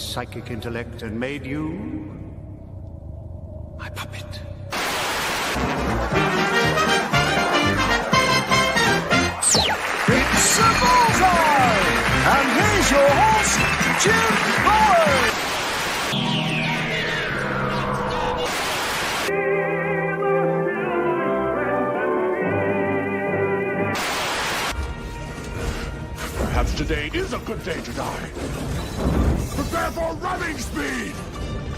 psychic intellect and made you my puppet. It's a bullseye! And here's your host, Jim Boyd! Perhaps today is a good day to die. Prepare for running speed!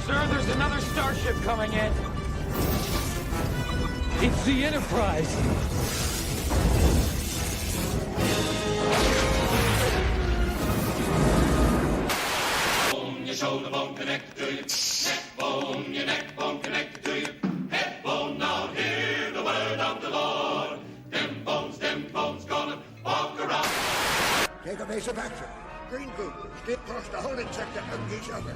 Sir, there's another starship coming in. It's the Enterprise. Your shoulder bone connected to your neck bone, your neck bone connected to your head bone. Now hear the word of the Lord. Them bones gonna walk around. Take a base of action. Green group, skip across the whole sector of each other.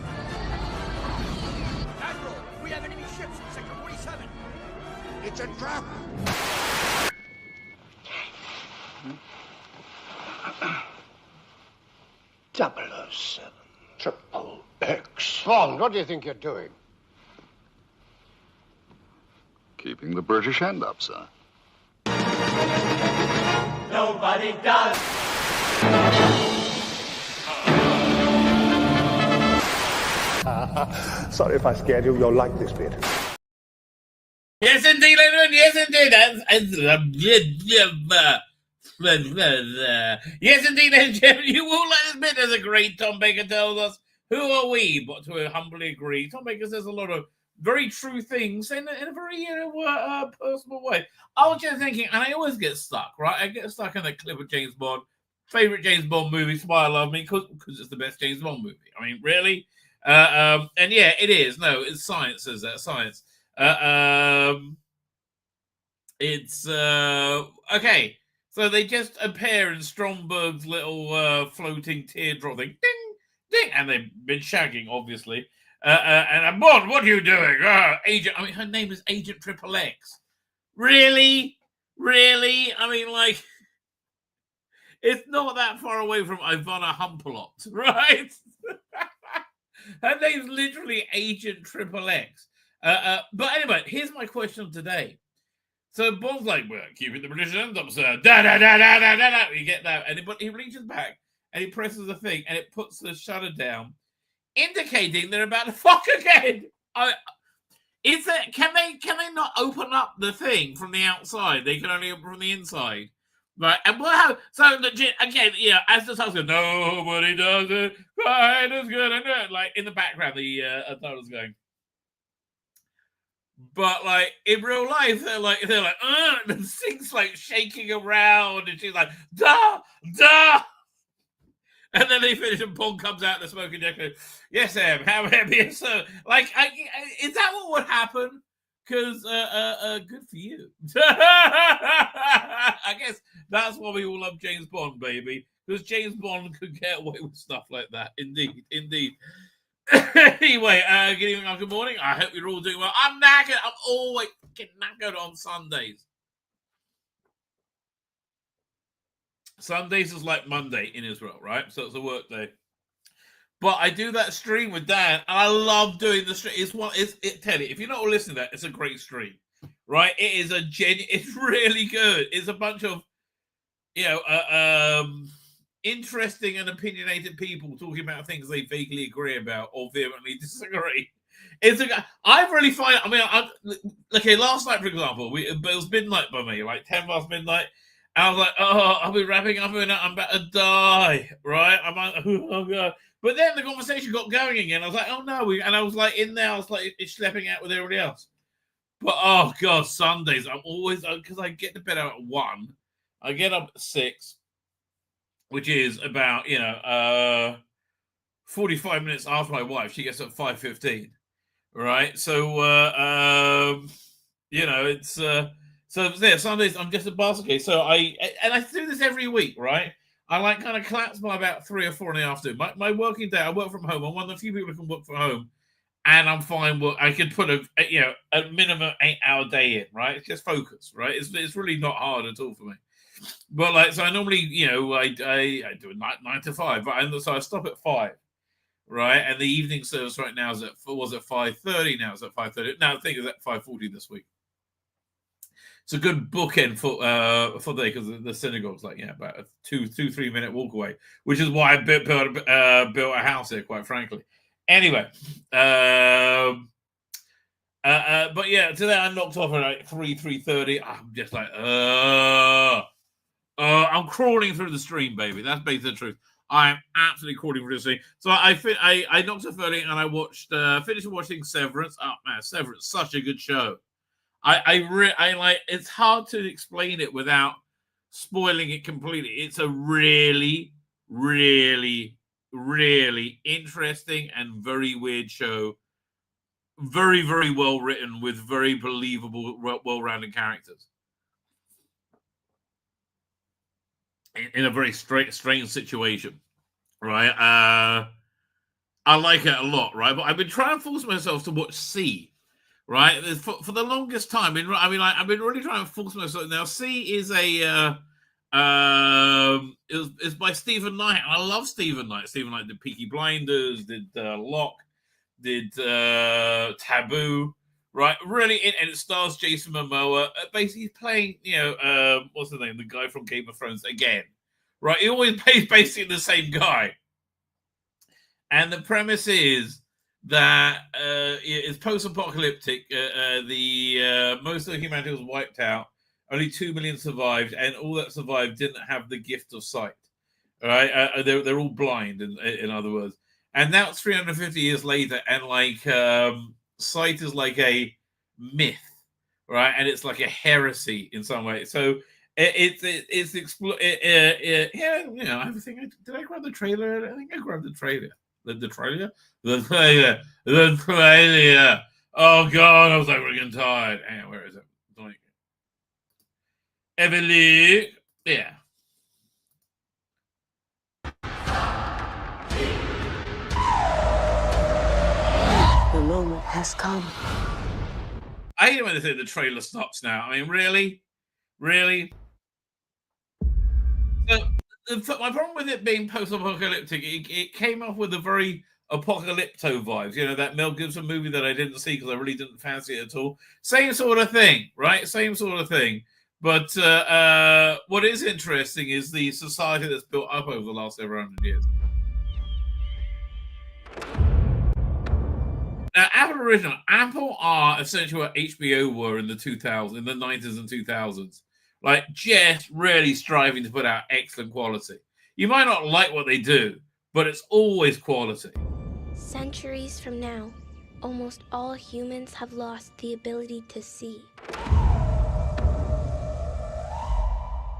Admiral, we have enemy ships in Sector 47. It's a trap. .007 Triple X. Bond, what do you think you're doing? Keeping the British hand up, sir. Nobody does. Sorry if I scared you. You'll like this bit. Yes, indeed, everyone. Yes, indeed. Yes, indeed, Jim. You will like this bit. As a great Tom Baker tells us, who are we? But to humbly agree, Tom Baker says a lot of very true things in a very personal way. I was just thinking, and I always get stuck, right? I get stuck in that clip of James Bond, favorite James Bond movie, Smile Love Me, because it's the best James Bond movie. I mean, really? And yeah, it is. No, it's science, says that. Science. It's okay. So they just appear in Stromberg's little floating teardrop thing. Ding, ding. And they've been shagging, obviously. And I'm Bond, what are you doing? Agent, I mean, her name is Agent Triple X. Really? Really? I mean, like, it's not that far away from Ivana Humpalot, right? Her name's literally Agent Triple X. But anyway, here's my question today. So Bond's like, we're keeping the British end up, sir. Da da da da da da da. You get that? And he reaches back and he presses the thing and it puts the shutter down, indicating they're about to fuck again. Can they not open up the thing from the outside? They can only open from the inside. Right, and so legit again, as the song's going, nobody does it quite as good, and like in the background, the title's going. But like in real life, they're like, and the thing's like shaking around, and she's like, da, and then they finish, and Bond comes out the smoking jacket. Yes, Sam, how happy, sir? Like, is that what would happen? Because good for you. I guess that's why we all love James Bond, baby. Because James Bond could get away with stuff like that. Indeed, indeed. Anyway, good evening, good morning. I hope you're all doing well. I'm knackered. I'm always getting knackered on Sundays. Sundays is like Monday in Israel, right? So it's a work day. But I do that stream with Dan, and I love doing the stream. Tell you, if you're not listening to that, it's a great stream, right? It is it's really good. It's a bunch of, interesting and opinionated people talking about things they vaguely agree about or vehemently disagree. I really find, last night, for example, it was midnight by me, like 10 past midnight. And I was like, I'll be wrapping up in it. I'm about to die, right? I'm like, oh, God. But then the conversation got going again. I was like, oh, no. And I was like, in there, I was like, it's schlepping out with everybody else. But, oh, God, Sundays, I'm always, because I get to bed out at 1. I get up at 6, which is about, 45 minutes after my wife. She gets up at 5:15, right? So, it's... So yeah, Sundays I'm just a basket case. So I do this every week, right? I like kind of collapse by about 3 or 4 in the afternoon. My working day, I work from home. I'm one of the few people who can work from home, and I'm fine. I could put a minimum 8-hour day in, right? It's just focus, right? It's really not hard at all for me. But so I normally, I do a 9 to 5, but so I stop at 5. right? And the evening service right now is at 5:30. Now it's at 5:30. Now I think it's at 5:40 this week. It's a good bookend for the day because the synagogue's like about a 3 minute walk away, which is why I built a house here, quite frankly. Anyway, but yeah, today I knocked off at like 3:30. I'm just like, I'm crawling through the stream, baby. That's basically the truth. I am absolutely crawling through the stream. So I knocked off early and I watched, finished watching Severance. Oh man, Severance, such a good show. I like. It's hard to explain it without spoiling it completely. It's a really, really, really interesting and very weird show. Very, very well written with very believable, well-rounded characters in a very strange situation, right? I like it a lot, right? But I've been trying to force myself to watch C. Right, for the longest time. I've been really trying to force myself. Now, C is it's by Stephen Knight, and I love Stephen Knight. Stephen Knight did Peaky Blinders, did Locke, did Taboo. Right, really, and it stars Jason Momoa. Basically, playing what's the name? The guy from Game of Thrones again. Right, he always plays basically the same guy. And the premise is that it's post-apocalyptic. Most of the humanity was wiped out. Only 2 million survived, and all that survived didn't have the gift of sight. All right, they're all blind. In other words, and now it's 350 years later, and sight is like a myth, right? And it's like a heresy in some way. So it's everything. Did I grab the trailer? I think I grabbed the trailer. The trailer. Oh God, I was like freaking tired. Hang on, where is it? Emily. Yeah. The moment has come. I hate when they say the trailer stops now. I mean, really? So, my problem with it being post-apocalyptic, it came off with a very apocalypto vibes. That Mel Gibson movie that I didn't see because I really didn't fancy it at all. Same sort of thing, right? Same sort of thing. But what is interesting is the society that's built up over the last several hundred years. Now, Apple are essentially what HBO were in the 2000s, in the 90s and 2000s. Like, just really striving to put out excellent quality. You might not like what they do, but it's always quality. Centuries from now, almost all humans have lost the ability to see.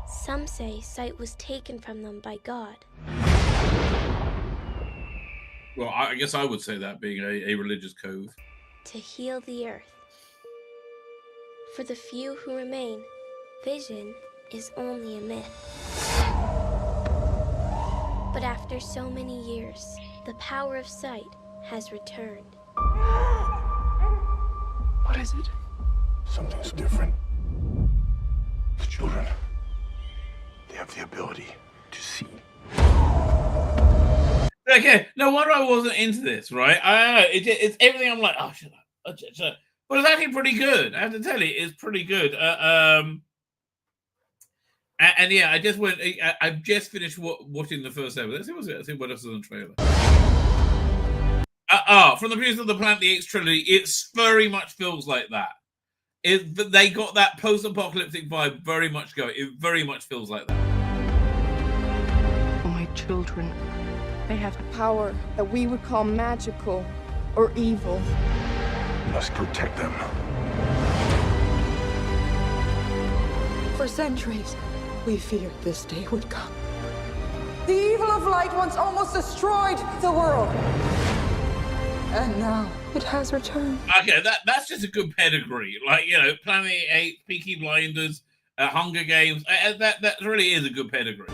Some say sight was taken from them by God. Well, I guess I would say that being a religious code. To heal the earth. For the few who remain, vision is only a myth. But after so many years, the power of sight has returned. What is it? Something's different. The children, they have the ability to see. Okay, no wonder I wasn't into this, right? It's everything. I'm like, oh, shut up. But it's actually pretty good. I have to tell you, it's pretty good. And yeah, I just finished watching the first episode. Let's see what else is on the trailer. From the producer of the Planet the Apes trilogy, it very much feels like that. They got that post-apocalyptic vibe very much going. It very much feels like that. For my children, they have a power that we would call magical or evil. We must protect them. For centuries, we feared this day would come. The evil of light once almost destroyed the world. And now it has returned. Okay, that's just a good pedigree. Like, Planet of the Apes, Peaky Blinders, Hunger Games. That really is a good pedigree.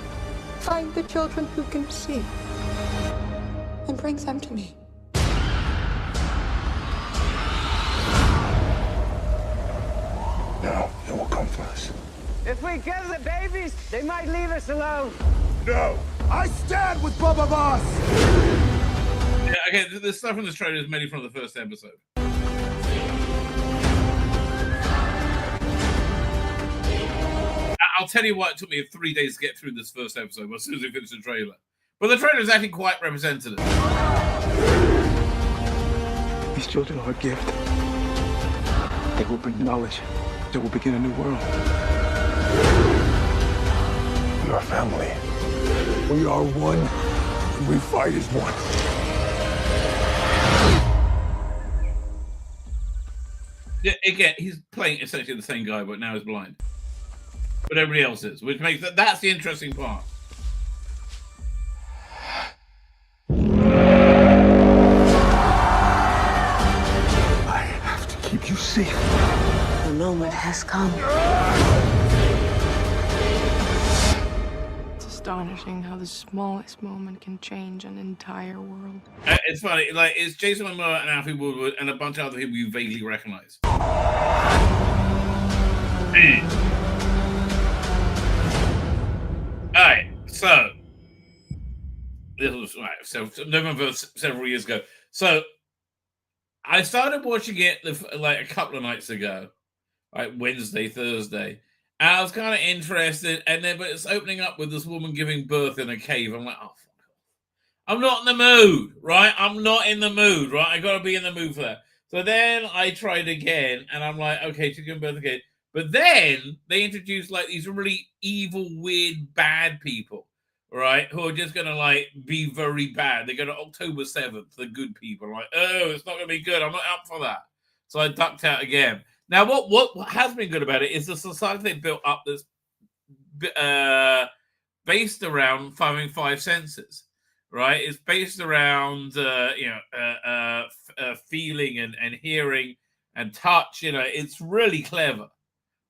Find the children who can see and bring them to me. Now they will come for us. If we kill the babies, they might leave us alone. No! I stand with Bubba Boss! Yeah, okay, the stuff in this trailer is mainly from the first episode. I'll tell you why it took me 3 days to get through this first episode as soon as I finished the trailer. But the trailer is actually quite representative. These children are a gift. They will bring knowledge. They will begin a new world. We are family. We are one. And we fight as one. Yeah, again, he's playing essentially the same guy, but now he's blind. But everybody else is, which makes that's the interesting part. I have to keep you safe. The moment has come. It's astonishing how the smallest moment can change an entire world. It's funny, like it's Jason Momoa and Alfie Woodward and a bunch of other people you vaguely recognize. Alright, so this was November several years ago. So I started watching it like a couple of nights ago, like Wednesday, Thursday. And I was kind of interested, and then but it's opening up with this woman giving birth in a cave. I'm like, oh, fuck off. I'm not in the mood, right? I'm not in the mood, right? I got to be in the mood for that. So then I tried again, and I'm like, okay, she's giving birth again. But then they introduced like these really evil, weird, bad people, right? Who are just going to like be very bad. They go to October 7th, the good people. I'm like, oh, it's not going to be good. I'm not up for that. So I ducked out again. Now, what has been good about it is the society they built up that's based around having five senses, right? It's based around, feeling and hearing and touch. You know, it's really clever.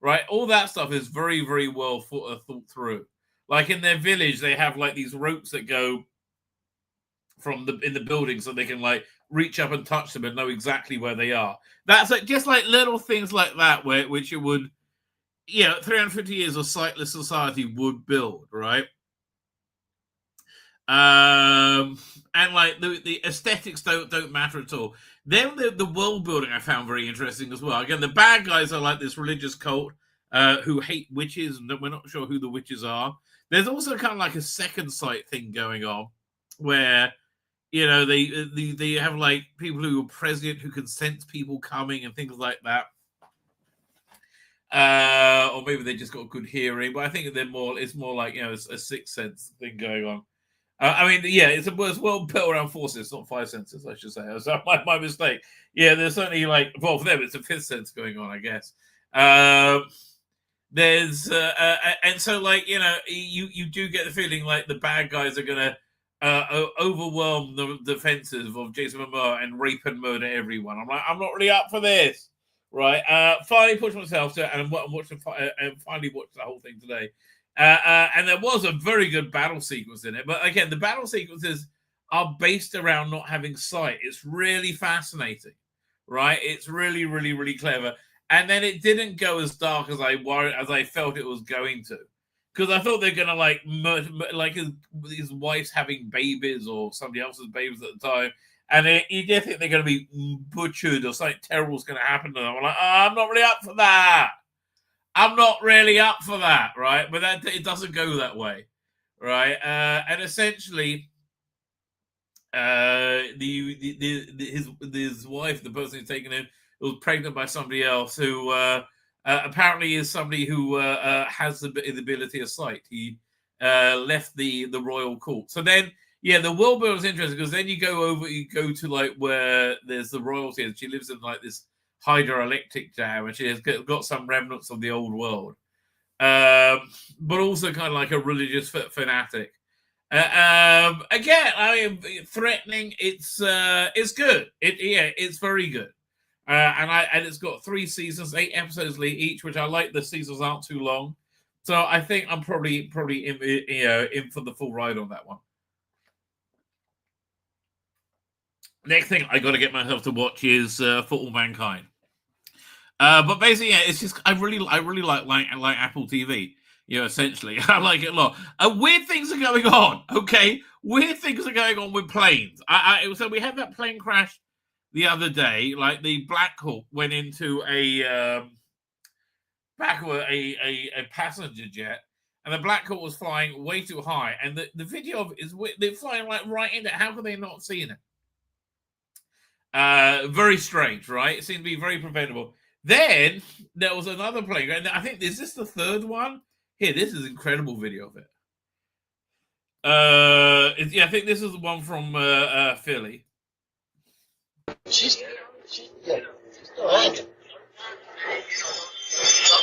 Right, all that stuff is very, very well thought through. Like in their village, they have like these ropes that go from in the building, so they can like reach up and touch them and know exactly where they are. That's like just like little things like that, which it would, 350 years of sightless society would build, right? And like the aesthetics don't matter at all. Then the world building I found very interesting as well. Again, the bad guys are like this religious cult who hate witches, and we're not sure who the witches are. There's also kind of like a second sight thing going on, where they have like people who are prescient who can sense people coming and things like that. Or maybe they just got good hearing, but I think it's more like a sixth sense thing going on. It's well built around four senses, not five senses, I should say. That's my mistake. Yeah, there's certainly for them, it's a fifth sense going on, I guess. There's and so you do get the feeling like the bad guys are gonna overwhelm the defenses of Jason Momoa and rape and murder everyone. I'm like, I'm not really up for this, right? Finally pushed myself to and finally watched the whole thing today. And there was a very good battle sequence in it. But again, the battle sequences are based around not having sight. It's really fascinating, right? It's really, really, really clever. And then it didn't go as dark as I felt it was going to. Because I thought they're going to like murder, like his wife's having babies or somebody else's babies at the time. And you just think they're going to be butchered or something terrible's going to happen to them. I'm like, I'm not really up for that. I'm not really up for that, right? But it doesn't go that way, right? And essentially, his wife, the person who's taken him, was pregnant by somebody else who apparently is somebody who has the ability of sight. He left the royal court. So then, the world building is interesting because then you go to like where there's the royalty, and she lives in like this hydroelectric dam, and she has got some remnants of the old world, but also kind of like a religious fanatic. Again, I mean, threatening. It's good. It's very good, and it's got 3 seasons, 8 episodes each, which I like. The seasons aren't too long, so I think I'm probably in for the full ride on that one. Next thing I got to get myself to watch is For All Mankind. But basically, it's just I really like Apple TV. Essentially, I like it a lot. Weird things are going on. Okay, weird things are going on with planes. So we had that plane crash the other day. Like the Black Hawk went into a passenger jet, and the Black Hawk was flying way too high. And the video of it is they're flying like right into it. How could they not see it? Very strange, right? It seemed to be very preventable. Then there was another plane, and I think is this the third one? Here, this is incredible video of it. I think this is the one from Philly. She's still hanging.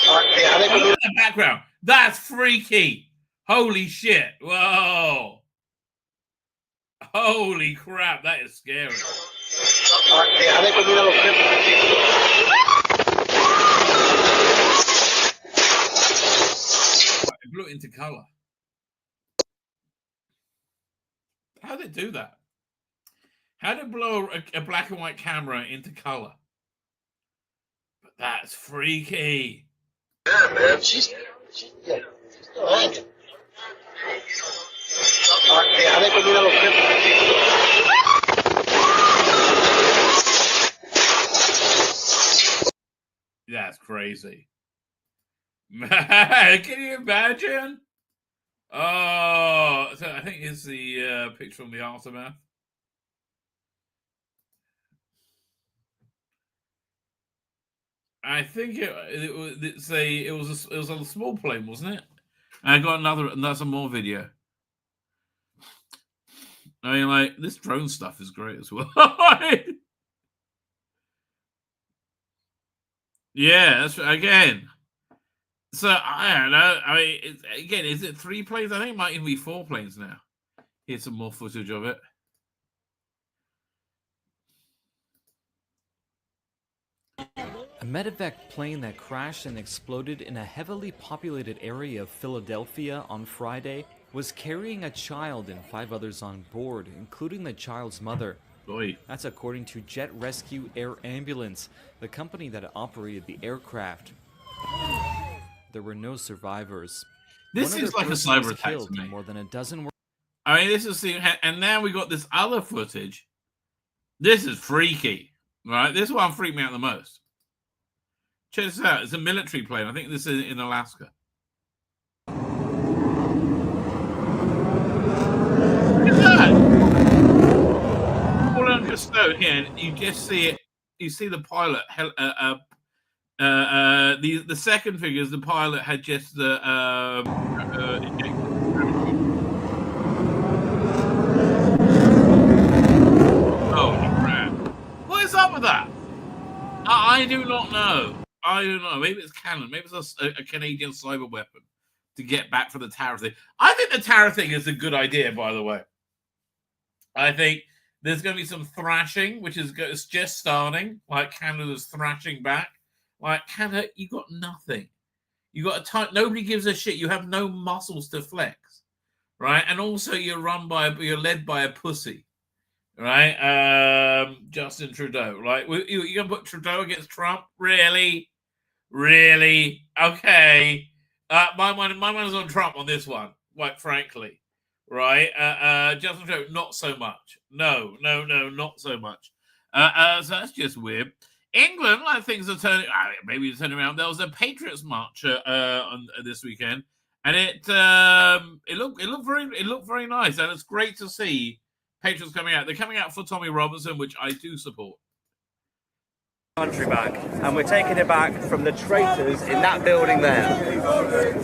Look at the background. That's freaky. Holy shit. Whoa. Holy crap. That is scary. It blew it into color. How did it do that? How did it blow a black and white camera into color? But that's freaky. Yeah, man. She's still hanging. That's crazy. Can you imagine? Oh, so I think it's the picture from the aftermath. I think it was a small plane, wasn't it? I got another more video. I mean, like, this drone stuff is great as well. Yeah, that's again. So I don't know. I mean, again, is it 3 planes? I think it might even be 4 planes now. Here's some more footage of it. A medevac plane that crashed and exploded in a heavily populated area of Philadelphia on Friday was carrying a child and 5 others on board, including the child's mother. Boy. That's according to Jet Rescue Air Ambulance, the company that operated the aircraft. There were no survivors. This seems like a cyber attack to me. More than a dozen were. I mean, this is and now we got this other footage. This is freaky, right? This one freaked me out the most. Check this out. It's a military plane. I think this is in Alaska. Look at that. All under stone here, and you just see it. You see the pilot. The second figure is the pilot had just ejected. Holy crap! What is up with that? I do not know. I don't know. Maybe it's canon. Maybe it's a Canadian cyber weapon to get back for the Tower thing. I think the Tower thing is a good idea, by the way. I think there's going to be some thrashing, which is just starting. Like Canada's thrashing back. Like Canada, you got nothing. You got nobody gives a shit. You have no muscles to flex, right? And also, you're led by a pussy. Right, Justin Trudeau. Right, you gonna put Trudeau against Trump? Really? Okay. My mind is on Trump on this one. Quite frankly, right? Justin Trudeau, not so much. No, not so much. So that's just weird. England, like things are turning. Maybe it's turning around. There was a Patriots march on this weekend, and it looked very nice, and it's great to see Patriots coming out. They're coming out for Tommy Robinson, which I do support. Country back, and we're taking it back from the traitors in that building there.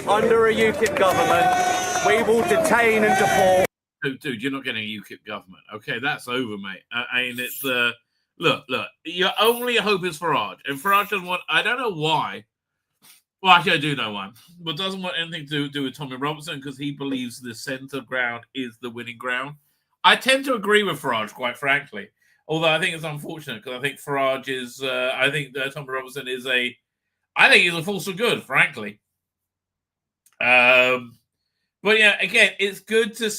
Under a UKIP government, we will detain and deport. Dude, you're not getting a UKIP government. Okay, that's over, mate. I mean, it's look. Your only hope is Farage, and Farage doesn't want. I don't know why. Well, actually, I do know why, but doesn't want anything to do with Tommy Robinson because he believes the centre ground is the winning ground. I tend to agree with Farage, quite frankly. Although I think it's unfortunate because I think Farage is. I think Tommy Robinson is I think he's a force for good, frankly. But yeah, again, it's good to.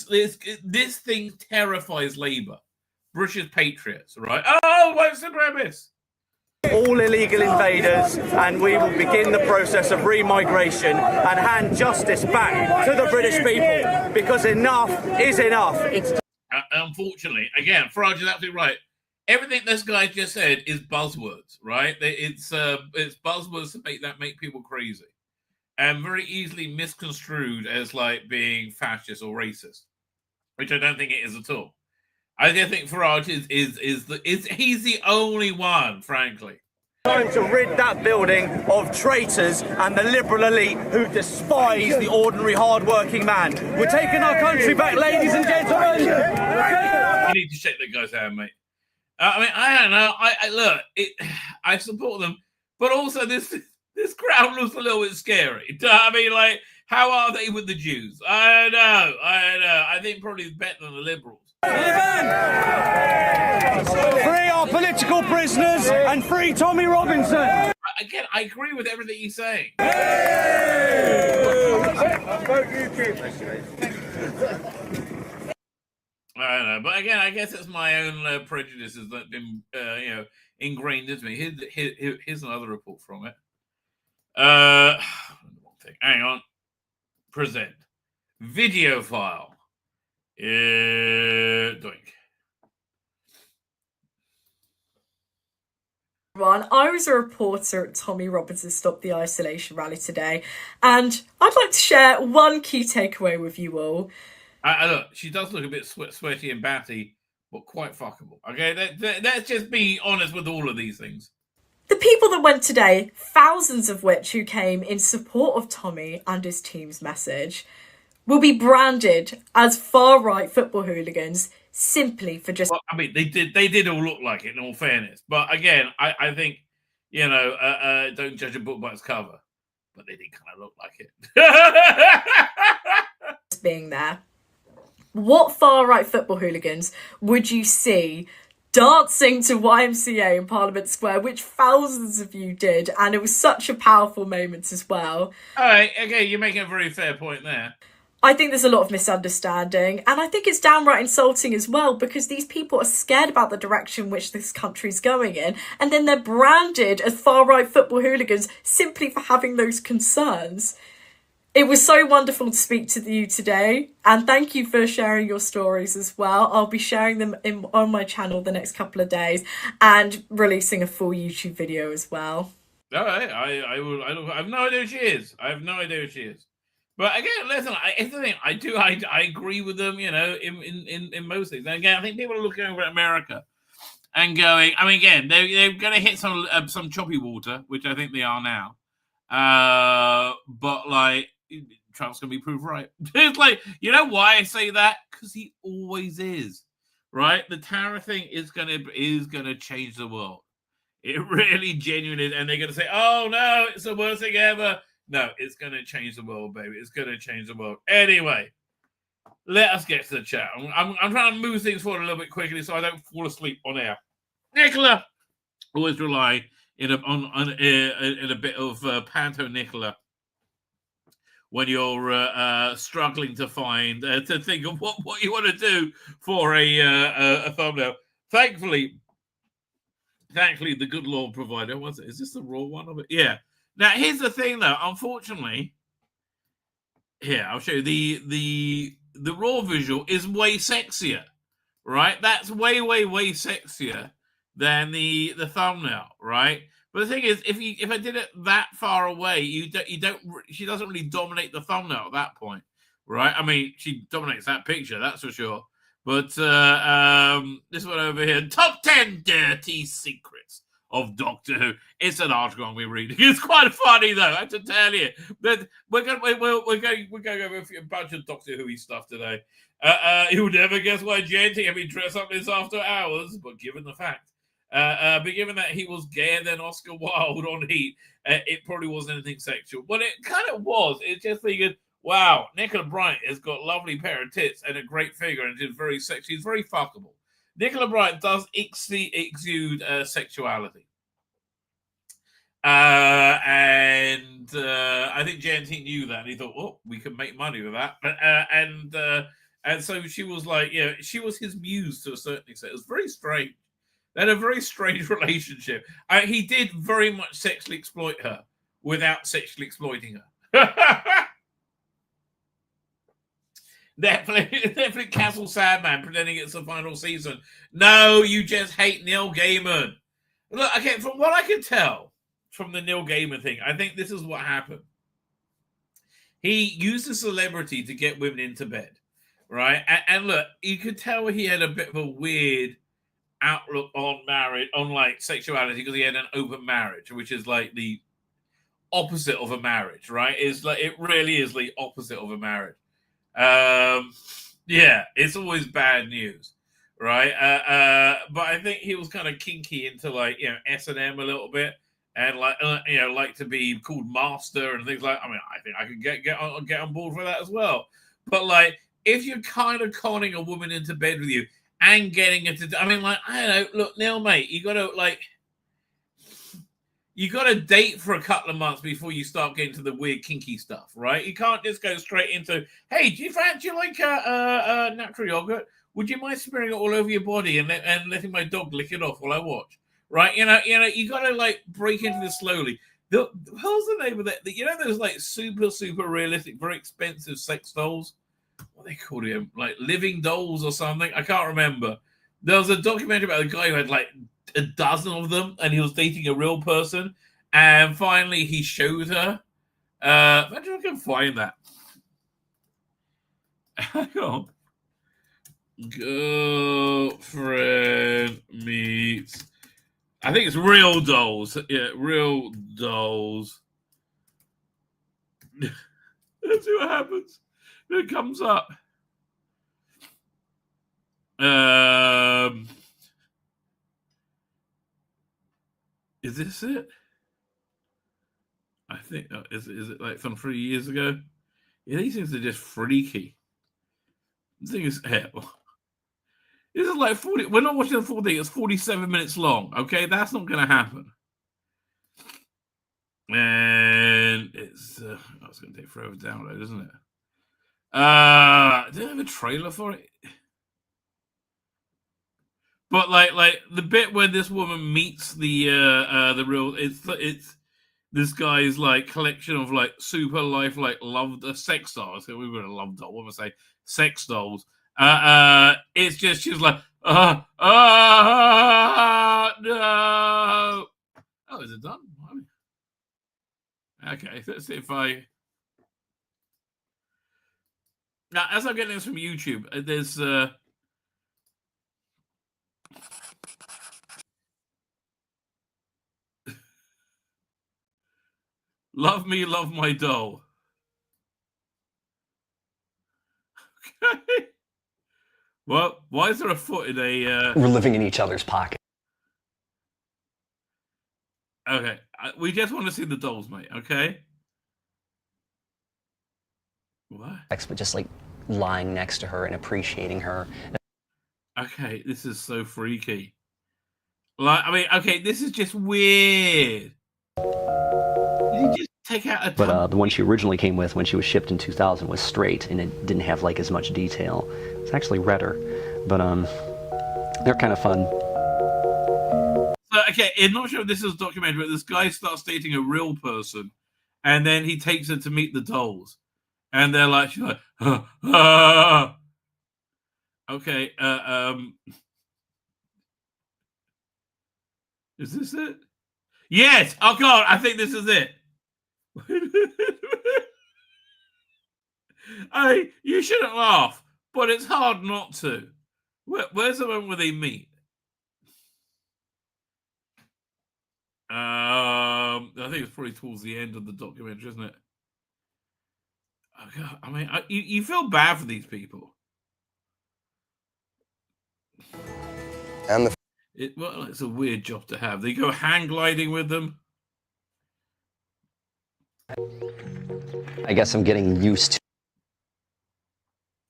This thing terrifies Labour, British patriots, right? Oh, what's the premise? all illegal invaders, and we will begin the process of remigration and hand justice back to the British people, because enough is enough. Unfortunately, again, Farage is absolutely right. Everything this guy just said is buzzwords, right? It's buzzwords to make people crazy, and very easily misconstrued as like being fascist or racist, which I don't think it is at all. I just think Farage he's the only one, frankly. Time to rid that building of traitors and the liberal elite who despise the ordinary hard-working man. We're taking our country back, ladies and gentlemen. You need to shake that guy's hand, mate. I mean, I don't know. I support them, but also this crowd looks a little bit scary. I mean, like, how are they with the Jews? I don't know. I think probably better than the liberals. Free our political prisoners and free Tommy Robinson. Again, I agree with everything he's saying. I don't know, but again, I guess it's my own prejudices that have been, ingrained into me. Here's another report from it. Hang on. Present. Video file. Doink. I was a reporter at Tommy Robinson's Stop the Isolation rally today, and I'd like to share one key takeaway with you all. Look, she does look a bit sweaty and batty, but quite fuckable. Okay, let's just be honest with all of these things. The people that went today, thousands of which who came in support of Tommy and his team's message, will be branded as far-right football hooligans simply for just... Well, I mean, they did all look like it, in all fairness. But again, I think, don't judge a book by its cover. But they did kind of look like it. Being there. What far-right football hooligans would you see dancing to YMCA in Parliament Square, which thousands of you did, and it was such a powerful moment as well. All right, okay, you're making a very fair point there. I think there's a lot of misunderstanding, and I think it's downright insulting as well, because these people are scared about the direction which this country's going in, and then they're branded as far-right football hooligans simply for having those concerns. It was so wonderful to speak to you today, and thank you for sharing your stories as well. I'll be sharing them on my channel the next couple of days and releasing a full YouTube video as well. All right, I have no idea who she is. I have no idea who she is. But again, listen, it's the thing. I agree with them, in most things. And again, I think people are looking over at America and going, I mean, again, they're going to hit some choppy water, which I think they are now. But like, Trump's gonna be proved right. It's like, you know why I say that? Because he always is, right? The tariff thing is gonna change the world. It really genuinely is, and they're gonna say, "Oh no, it's the worst thing ever." No, it's gonna change the world, baby. It's gonna change the world. Anyway, let us get to the chat. I'm trying to move things forward a little bit quickly so I don't fall asleep on air. Nicola, always rely in a bit of panto Nicola when you're struggling to think of what you want to do for a thumbnail. Thankfully, the good Lord provider was it? Is this the raw one of it? Yeah. Now here's the thing, though. Unfortunately, here I'll show you the raw visual is way sexier, right? That's way sexier than the thumbnail, right? But the thing is, if I did it that far away, she doesn't really dominate the thumbnail at that point, right? I mean, she dominates that picture, that's for sure. But this one over here, top 10 dirty secrets of Doctor Who. It's an article I'm reading. It's quite funny though, I have to tell you. But we're going over a bunch of Doctor Who stuff today. You'll never guess why Genty had been dressed up this after hours, but given the fact. But given that he was gayer than Oscar Wilde on Heat, it probably wasn't anything sexual. But it kind of was. It just figured, wow, Nicola Bryant has got a lovely pair of tits and a great figure, and she's very sexy. She's very fuckable. Nicola Bryant does exude sexuality. And I think JNT knew that, and he thought, oh, we can make money with that. And so she was like, she was his muse to a certain extent. It was very strange. They had a very strange relationship. He did very much sexually exploit her without sexually exploiting her. Definitely cancel Sandman, pretending it's the final season. No, you just hate Neil Gaiman. Look, okay, from what I can tell from the Neil Gaiman thing, I think this is what happened. He used a celebrity to get women into bed, right? And look, you could tell he had a bit of a weird outlook on marriage, on like sexuality, because he had an open marriage, which is like the opposite of a marriage, right? It's like it really is the opposite of a marriage. Yeah, it's always bad news, right? But I think he was kind of kinky into like, you know, S&M a little bit, and like, you know, like to be called master and things like. I mean, I think I could get on board for that as well. But like, if you're kind of conning a woman into bed with you and getting it to, I mean, like, I don't know. Look, Neil, mate, you got to date for a couple of months before you start getting to the weird kinky stuff, right? You can't just go straight into, hey, do you fancy like natural yogurt? Would you mind smearing it all over your body and letting my dog lick it off while I watch? Right? You know, you got to like break into this slowly. How's the name of that? You know, those like super realistic, very expensive sex dolls. What they called him? Like living dolls or something? I can't remember. There was a documentary about a guy who had like a dozen of them, and he was dating a real person, and finally he showed her. Imagine if I can find that. Hang on. Girlfriend meets. I think it's Real Dolls. Yeah, Real Dolls. Let's see what happens. It comes up. Is this it? I think is it like from 3 years ago? Yeah, these things are just freaky. The thing is, this is like 40. We're not watching the full thing. It's 47 minutes long. Okay, that's not going to happen. And it's it's going to take forever to download, isn't it? Do they have a trailer for it? But like the bit where this woman meets the real, it's this guy's like collection of like super life like loved sex dolls. We would have loved doll. What am I say? Sex dolls. It's just she's like no. Oh, is it done? Okay, let's see if I. Now, as I'm getting this from YouTube, there's Love Me, Love My Doll. Okay. Well, why is there a foot in a... We're living in each other's pocket. Okay. We just want to see the dolls, mate, okay? What? But just like lying next to her and appreciating her. Okay, this is so freaky. Like, I mean, okay, this is just weird. You just take out a... But the one she originally came with when she was shipped in 2000 was straight, and it didn't have like as much detail. It's actually redder, but they're kind of fun. Okay, I'm not sure if this is a documentary, but this guy starts dating a real person, and then he takes her to meet the dolls, and they're like, she's like, okay, is this it? Yes. Oh God, I think this is it. You shouldn't laugh, but it's hard not to. Where's the one where they meet? I think it's probably towards the end of the documentary, isn't it? Oh God, I mean, you feel bad for these people. And it's a weird job to have. They go hang gliding with them. I guess I'm getting used to.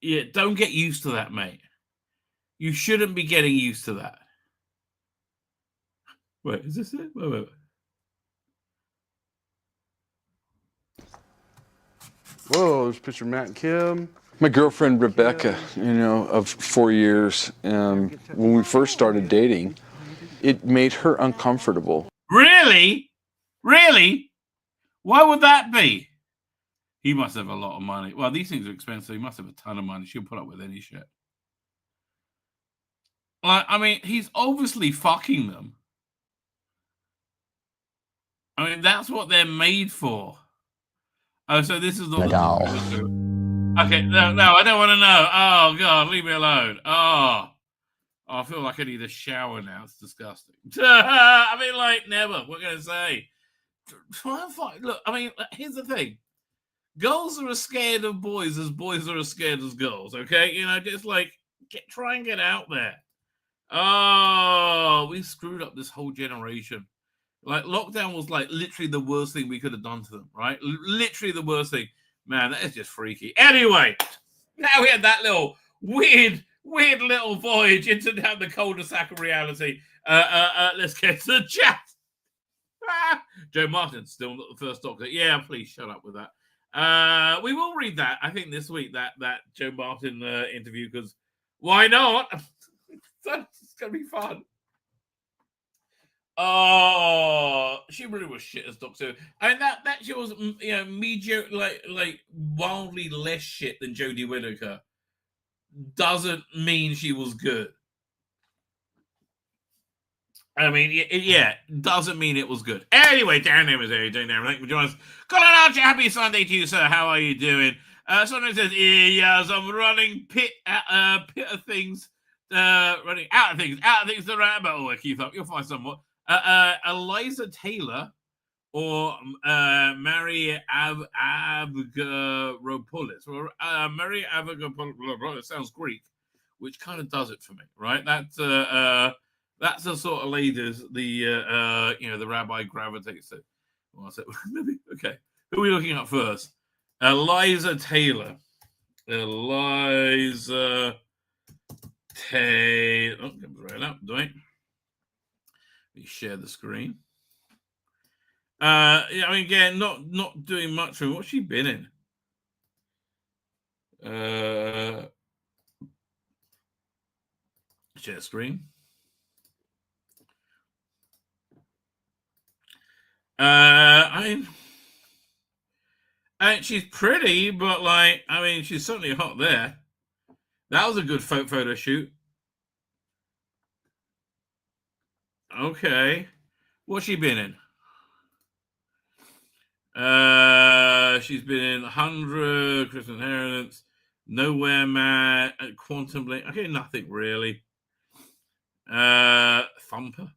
Yeah, don't get used to that, mate. You shouldn't be getting used to that. Wait, is this it? Wait. Whoa, there's a picture of Matt and Kim. My girlfriend, Rebecca, of 4 years. When we first started dating, it made her uncomfortable. Really? Really? Why would that be? He must have a lot of money. Well, these things are expensive. He must have a ton of money. She'll put up with any shit. Like, I mean, he's obviously fucking them. I mean, that's what they're made for. Oh, so this is not The doll. Okay, no, I don't want to know. Oh, God, leave me alone. Oh, I feel like I need a shower now. It's disgusting. I mean, like, never. What can I say? Try and find. Look, I mean, here's the thing. Girls are as scared of boys as boys are as scared as girls, okay? You know, just like, try and get out there. Oh, we screwed up this whole generation. Like, lockdown was like literally the worst thing we could have done to them, right? Literally the worst thing. Man, that is just freaky. Anyway, now we had that little weird little voyage into down the cul-de-sac of reality. Let's get to the chat. Joe Martin, still not the first Doctor. Yeah, please shut up with that. We will read that, I think, this week, that Joe Martin interview, because why not? It's going to be fun. Oh, she really was shit as Doctor. I mean, that she was, you know, mediocre, like wildly less shit than Jodie Whittaker. Doesn't mean she was good. I mean, yeah, doesn't mean it was good. Anyway, Darren name is there. Thank you for joining us. Colin Archer, happy Sunday to you, sir. How are you doing? Someone says, yes, I'm running pit of things. Running out of things to write about. Oh, keep up. You'll find somewhat. Eliza Taylor or Mary Avgeropoulos. Or Mary Avgeropoulos sounds Greek, which kind of does it for me, right? That's the sort of ladies the rabbi gravitates to. Well, maybe okay. Who are we looking at first? Eliza Taylor. Eliza Taylor. Oh, comes right up, do it. We share the screen. I mean, again, not doing much for what's she been in. Share screen. I mean, she's pretty, but like, I mean, she's certainly hot there. That was a good photo shoot. Okay. What's she been in? She's been in 100, Christian Inheritance, Nowhere Man, Quantum Blink. Okay, nothing really. Thumper.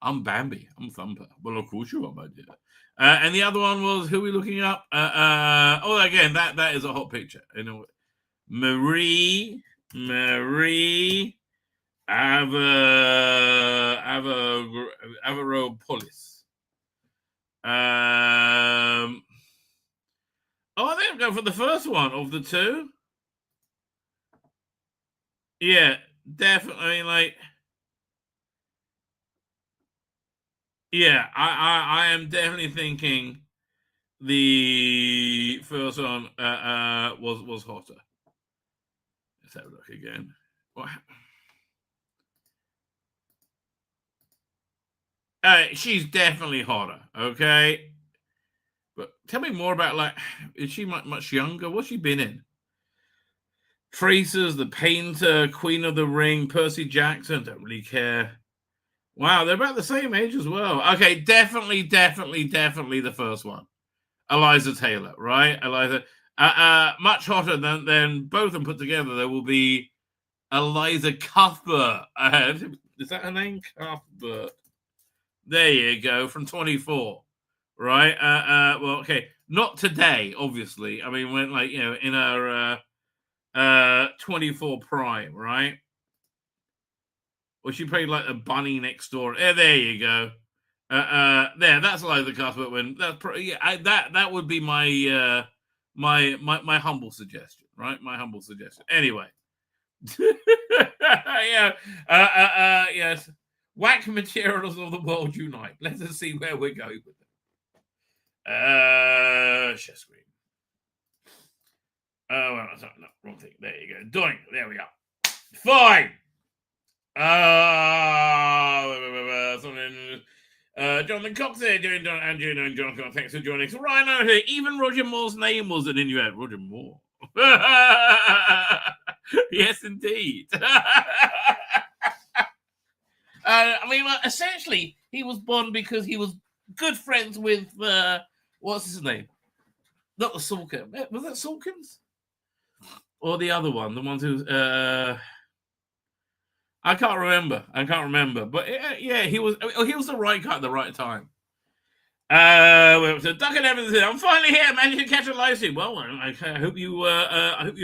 I'm Bambi. I'm Thumper. Well, of course you are, my dear. And the other one was, who are we looking up? Again, that is a hot picture. You know, Marie Avgeropoulos. I think I'm going for the first one of the two. Yeah, definitely. I mean, like, yeah, I am definitely thinking the first one was hotter. Let's have a look again. What? She's definitely hotter, okay? But tell me more about, like, is she much younger? What's she been in? Tracers, The Painter, Queen of the Ring, Percy Jackson, don't really care. Wow, they're about the same age as well. Okay, definitely the first one. Eliza Taylor, right? Eliza. Much hotter than both of them put together. There will be Eliza Cuthbert. Is that her name? Cuthbert. There you go, from 24, right? Well, okay, not today, obviously. I mean, when, like, you know, in our 24 prime, right? Well, she played like a bunny next door. There you go. That's Eliza Cuthbert. When that's that would be my my humble suggestion, right? My humble suggestion. Anyway, yeah, yes. Whack materials of the world unite. Let us see where we're going with it. Share screen. Oh, well, no, wrong thing. There you go. Doink. There we are. Fine. Jonathan Cox here, doing Andrew and John Cox. Thanks for joining us. Rhino here. Even Roger Moore's name was an Inuit. Roger Moore. Yes, indeed. Essentially, he was born because he was good friends with what's his name? Not the Salkin. Was that Salkins? Or the other one? The ones who I can't remember. But yeah, he was the right guy at the right time. So Duncan Evans, I'm finally here. Managed to catch a live stream. Well, I hope you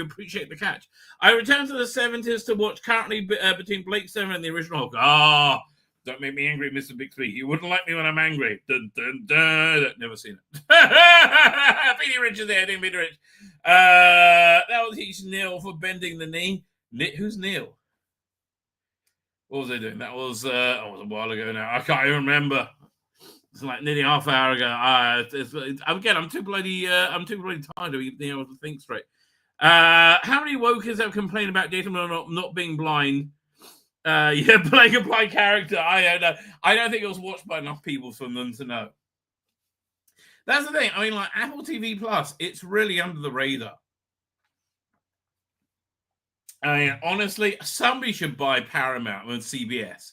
appreciate the catch. I returned to the 70s to watch currently between Blake Seven and the original Hulk. Don't make me angry, Mr. Bixby. You wouldn't like me when I'm angry. Dun, dun, dun. Never seen it. Peter Rich is there. Didn't Peter Rich. That was teach Neil for bending the knee. Who's Neil? What was I doing? That was a while ago now. I can't even remember. It's like nearly half an hour ago. I'm too bloody tired to be able to think straight. How many wokers have complained about Jason not being blind? Playing a blind character. I don't know. I don't think it was watched by enough people for them to know. That's the thing. I mean, like Apple TV Plus, it's really under the radar. I mean, honestly, somebody should buy Paramount and CBS,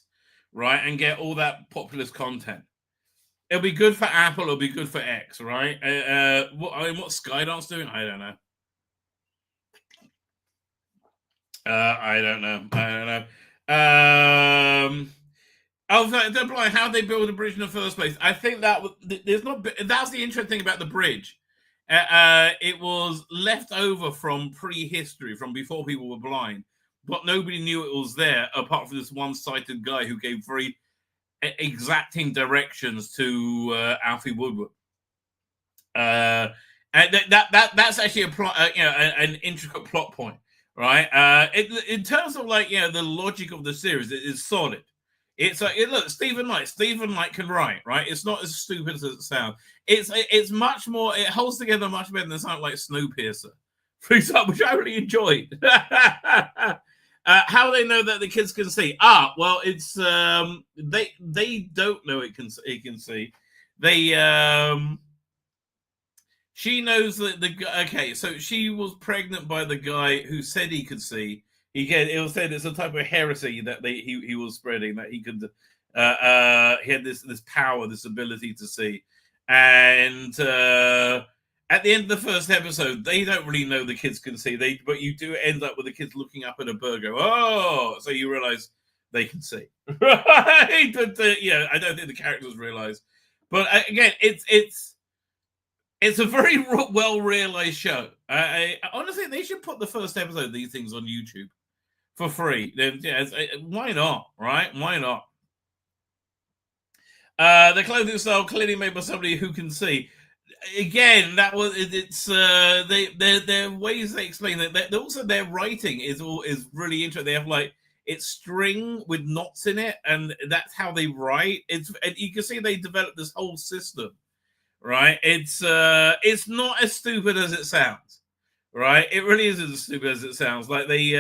right, and get all that populist content. It'll be good for Apple. It'll be good for X, right? What's Skydance doing? I don't know. I don't know. How they build a bridge in the first place? I think that's the interesting thing about the bridge. It was left over from prehistory, from before people were blind, but nobody knew it was there apart from this one-sighted guy who gave very exacting directions to Alfie Woodward. And that's actually an intricate plot point, right? In terms of the logic of the series, it is solid. It's like look, Stephen Knight can write, right? It's not as stupid as it sounds. It's much more. It holds together much better than something like Snowpiercer, for example, which I really enjoyed. How they know that the kids can see? Well, it's they don't know it can see. She knows that so she was pregnant by the guy who said he could see. It was said it's a type of heresy that he was spreading, that he could he had this power, this ability to see. And at the end of the first episode, they don't really know the kids can see. But you do end up with the kids looking up at a bird, go, so you realize they can see. Right? But I don't think the characters realize. But again, it's a very well realized show. Honestly, they should put the first episode of these things on YouTube for free. Why not? Right? Why not? The clothing style clearly made by somebody who can see. Again, their ways they explain that. Also, their writing is really interesting. They have it's string with knots in it, and that's how they write. And you can see they developed this whole system, right? It's not as stupid as it sounds, right? It really isn't as stupid as it sounds. Like they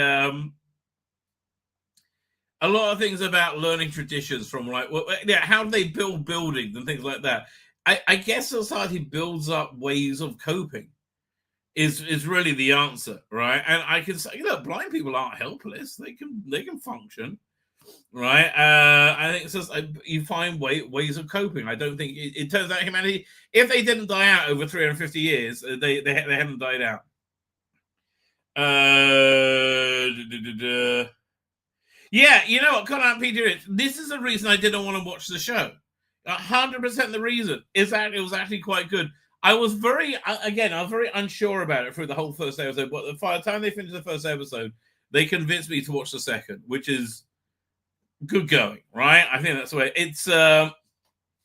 a lot of things about learning traditions from how do they build buildings and things like that. I guess society builds up ways of coping is really the answer, right? And I can say, blind people aren't helpless. They can function, right? I think it's just you find ways of coping. I don't think it turns out humanity, if they didn't die out over 350 years, they haven't died out. Yeah, you know what, Conrad Peter, this is the reason I didn't want to watch the show. 100% the reason is that it was actually quite good. I was very unsure about it through the whole first episode, but by the time they finished the first episode, they convinced me to watch the second, which is good going, right? I think that's the way. It's I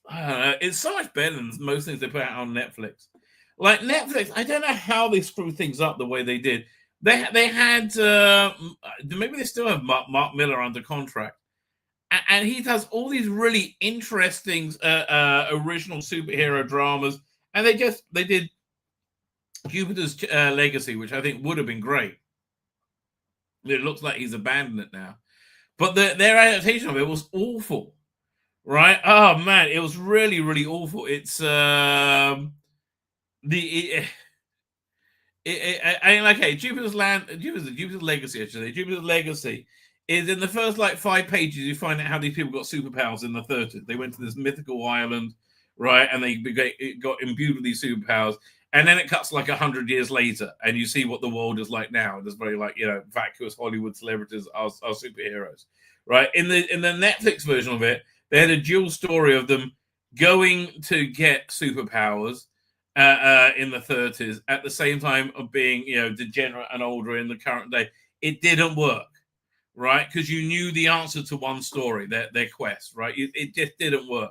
don't know, it's so much better than most things they put out on Netflix. Like Netflix, I don't know how they screw things up the way they did. They had maybe they still have Mark Miller under contract, and he does all these really interesting original superhero dramas. And they did Jupiter's Legacy, which I think would have been great. It looks like he's abandoned it now. but their adaptation of it was awful, right? Oh man, it was really, really awful. It's I mean, like, hey, Jupiter's Legacy, actually. Jupiter's Legacy is in the first like 5 pages. You find out how these people got superpowers in the 30s. They went to this mythical island, right, and they got imbued with these superpowers. And then it cuts like 100 years later, and you see what the world is like now. There's very like, vacuous Hollywood celebrities are superheroes, right? In the Netflix version of it, they had a dual story of them going to get superpowers in the 30s at the same time of being, degenerate and older in the current day. It didn't work, right? Because you knew the answer to one story, their quest, right? It just didn't work.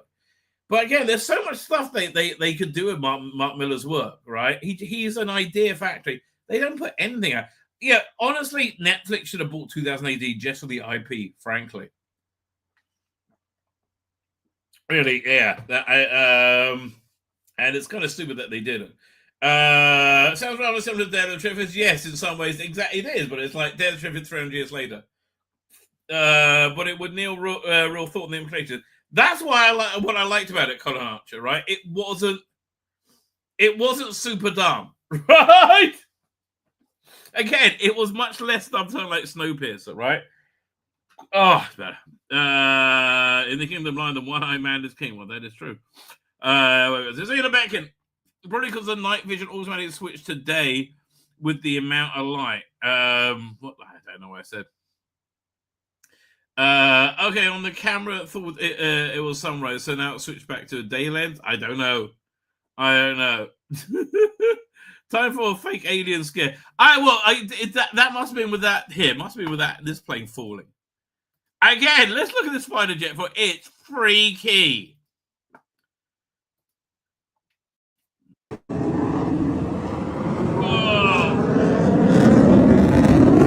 But again, there's so much stuff they could do with Mark Millar's work, right? He's an idea factory. They don't put anything out. Yeah, honestly, Netflix should have bought 2000 AD just for the IP, frankly. Really, yeah. And it's kind of stupid that they didn't. Sounds rather similar to Day of the Triffids. Yes, in some ways, exactly it is, but it's like Day of the Triffids 300 years later. But it would kneel real thought in the implications. That's why what I liked about it, Colin Archer, right? It wasn't super dumb, right? Again, it was much less dumb to like Snowpiercer, right? Oh, it's better. In the Kingdom Blind, the one-eyed man is king. Well, that is true. Tzvi Lebetkin, probably because the night vision automatically switched to day with the amount of light. I don't know what I said. Okay, on the camera, thought it was sunrise, so now it switched back to a day length. I don't know. Time for a fake alien scare. That must have been with that here. Must be with this plane falling. Again, let's look at the spider jet for it's freaky. Whoa.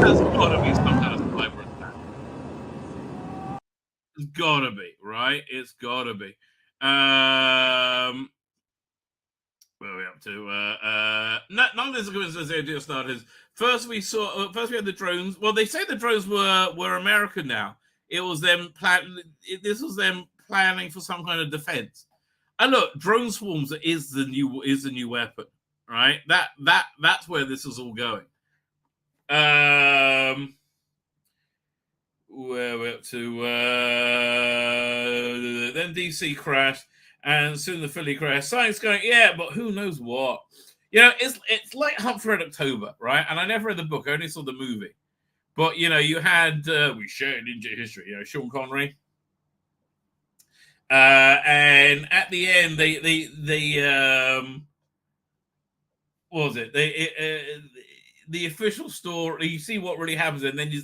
That's gotta be some kind of cyber attack. It's gotta be, right? It's gotta be. Where are we up to? None of this is going to say starters. First we had the drones. Well, they say the drones were American now. It was them this was them planning for some kind of defense. And look, drone swarms is the new weapon, right? That's where this is all going. Where we're up to? Then DC crashed. And soon the Philly crash. Science going, yeah, but who knows what? It's like Hunt for Red October, right? And I never read the book. I only saw the movie. But, you had, we shared ninja history, Sean Connery. And at the end, they what was it? The official story, you see what really happens, and then you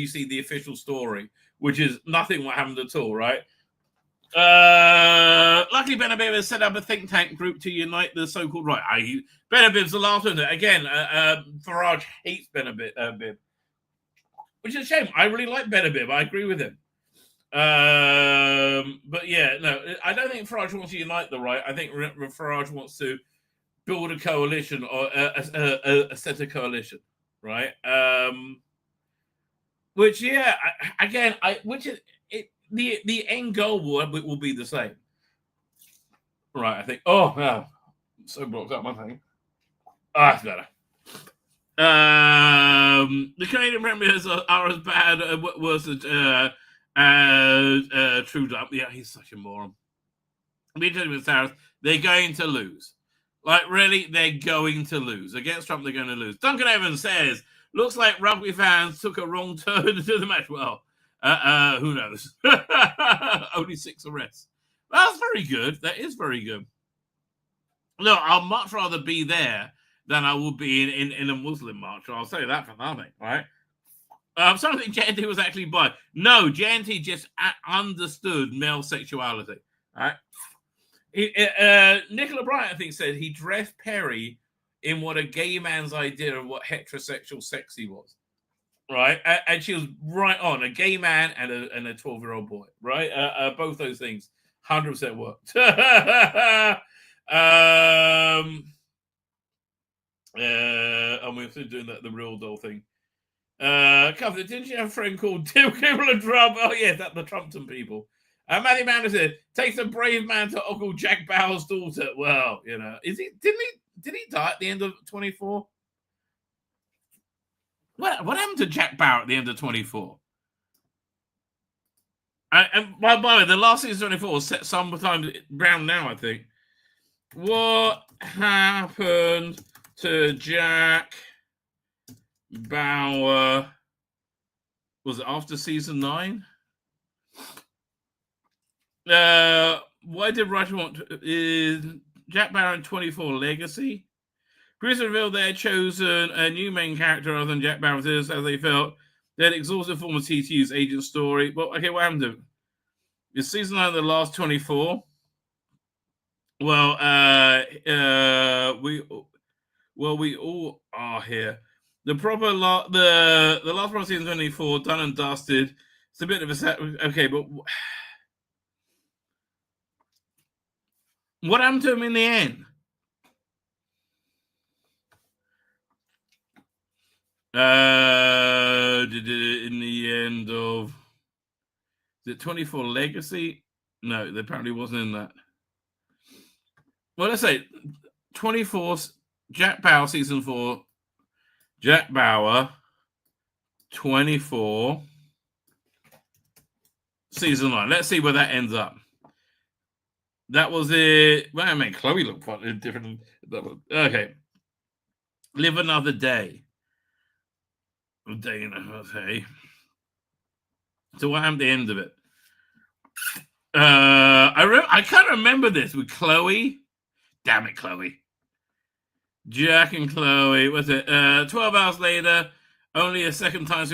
see the official story, which is nothing what happened at all, right? Luckily, Benabib has set up a think tank group to unite the so-called right. Benabib's the last one. Again, Farage hates Benabib, which is a shame. I really like Benabib. I agree with him. But yeah, no, I don't think Farage wants to unite the right. I think Farage wants to build a coalition or a set of coalition, right? Which, yeah, the end goal will be the same. Right, I think. Oh, yeah. I'm so blocked up, my thing. That's better. The Canadian premiers are as bad, worse as Trudeau. Yeah, he's such a moron. They're going to lose. Like, really, they're going to lose. Against Trump, they're going to lose. Duncan Evans says, looks like rugby fans took a wrong turn into the match. Well, who knows? Only 6 arrests. That's very good. That is very good. Look, I'll much rather be there than I will be in a Muslim march. I'll say that for nothing, right? Something JNT was actually bi. No, JNT just understood male sexuality, right? Nicola Bryant, I think, said he dressed Perry in what a gay man's idea of what heterosexual sexy was. Right, and she was right on. A gay man and a 12-year-old boy, right? Both those things, 100% worked. And we're still doing the real doll thing. Cover, didn't you have a friend called Tim Kimmel and Trump? Oh, yeah, that's the Trumpton people. Matthew Manderson takes a brave man to Uncle Jack Bauer's daughter. Well, you know, did he die at the end of 24? What happened to Jack Bauer at the end of 24? And by the way, the last season 24 was set sometime around now, I think. What happened to Jack Bauer? Was it after season 9? Why did Roger want is Jack Bauer in 24 Legacy? Chris revealed they had chosen a new main character other than Jack Bauer as they felt they had exhausted form of TTU's agent story. Well, okay, what happened to it? Is season 9 the last 24? Well, we all are here. The last part of season 24, done and dusted. It's a bit of a set. Okay, but what happened to him in the end? In the end of the 24 Legacy? No, there apparently wasn't in that. Well, let's say 24 Jack Bauer season 4. Jack Bauer 24 season 9. Let's see where that ends up. That was it. Well, I mean, Chloe looked quite different. Okay. Live Another Day. A day and a half, hey. So what happened at the end of it? I can't remember this with Chloe. Damn it, Chloe. Jack and Chloe. Was it 12 hours later? Only a second time.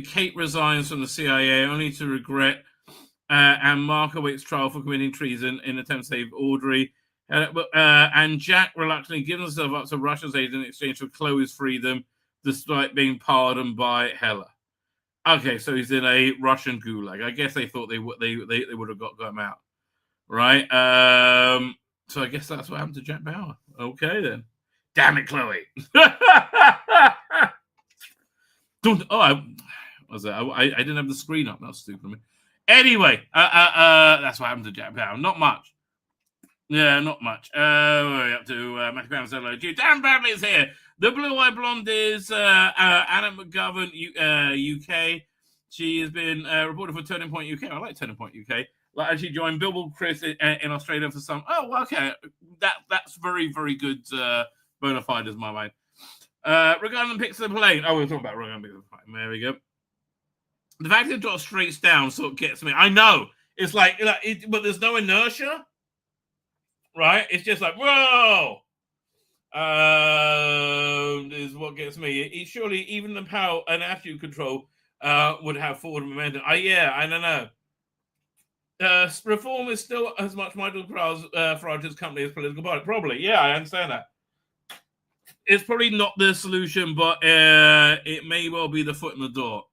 Kate resigns from the CIA, only to regret. And Mark awaits trial for committing treason in an attempt to save Audrey. And Jack reluctantly gives himself up to Russia's aid in exchange for Chloe's freedom, despite being pardoned by Hela. Okay, so he's in a Russian gulag. I guess they thought they would have got him out, right? So I guess that's what happened to Jack Bauer. Okay, then. Damn it, Chloe. I didn't have the screen up. That's stupid of me. Anyway, that's what happened to Jack Bauer. Not much. Yeah, not much. We're up to Matthew Brown. Hello, Dan Bradley is here. The blue-eyed blonde is Anna McGovern, UK. She has been reported for Turning Point UK. I like Turning Point UK. Like, she joined Billboard Chris in Australia for some. Oh, okay. That's very, very good bona fide, is my mind. Regarding the pics of the plane. Oh, we're talking about regarding the pics of the plane. There we go. The fact it drops straight down sort of gets me. I know. It's like but there's no inertia. Right? It's just like, whoa! Is what gets me. Surely even the power and attitude control would have forward momentum. Yeah, I don't know. Reform is still as much Michael Farage's company as political party. Probably, yeah, I understand that. It's probably not the solution, but it may well be the foot in the door.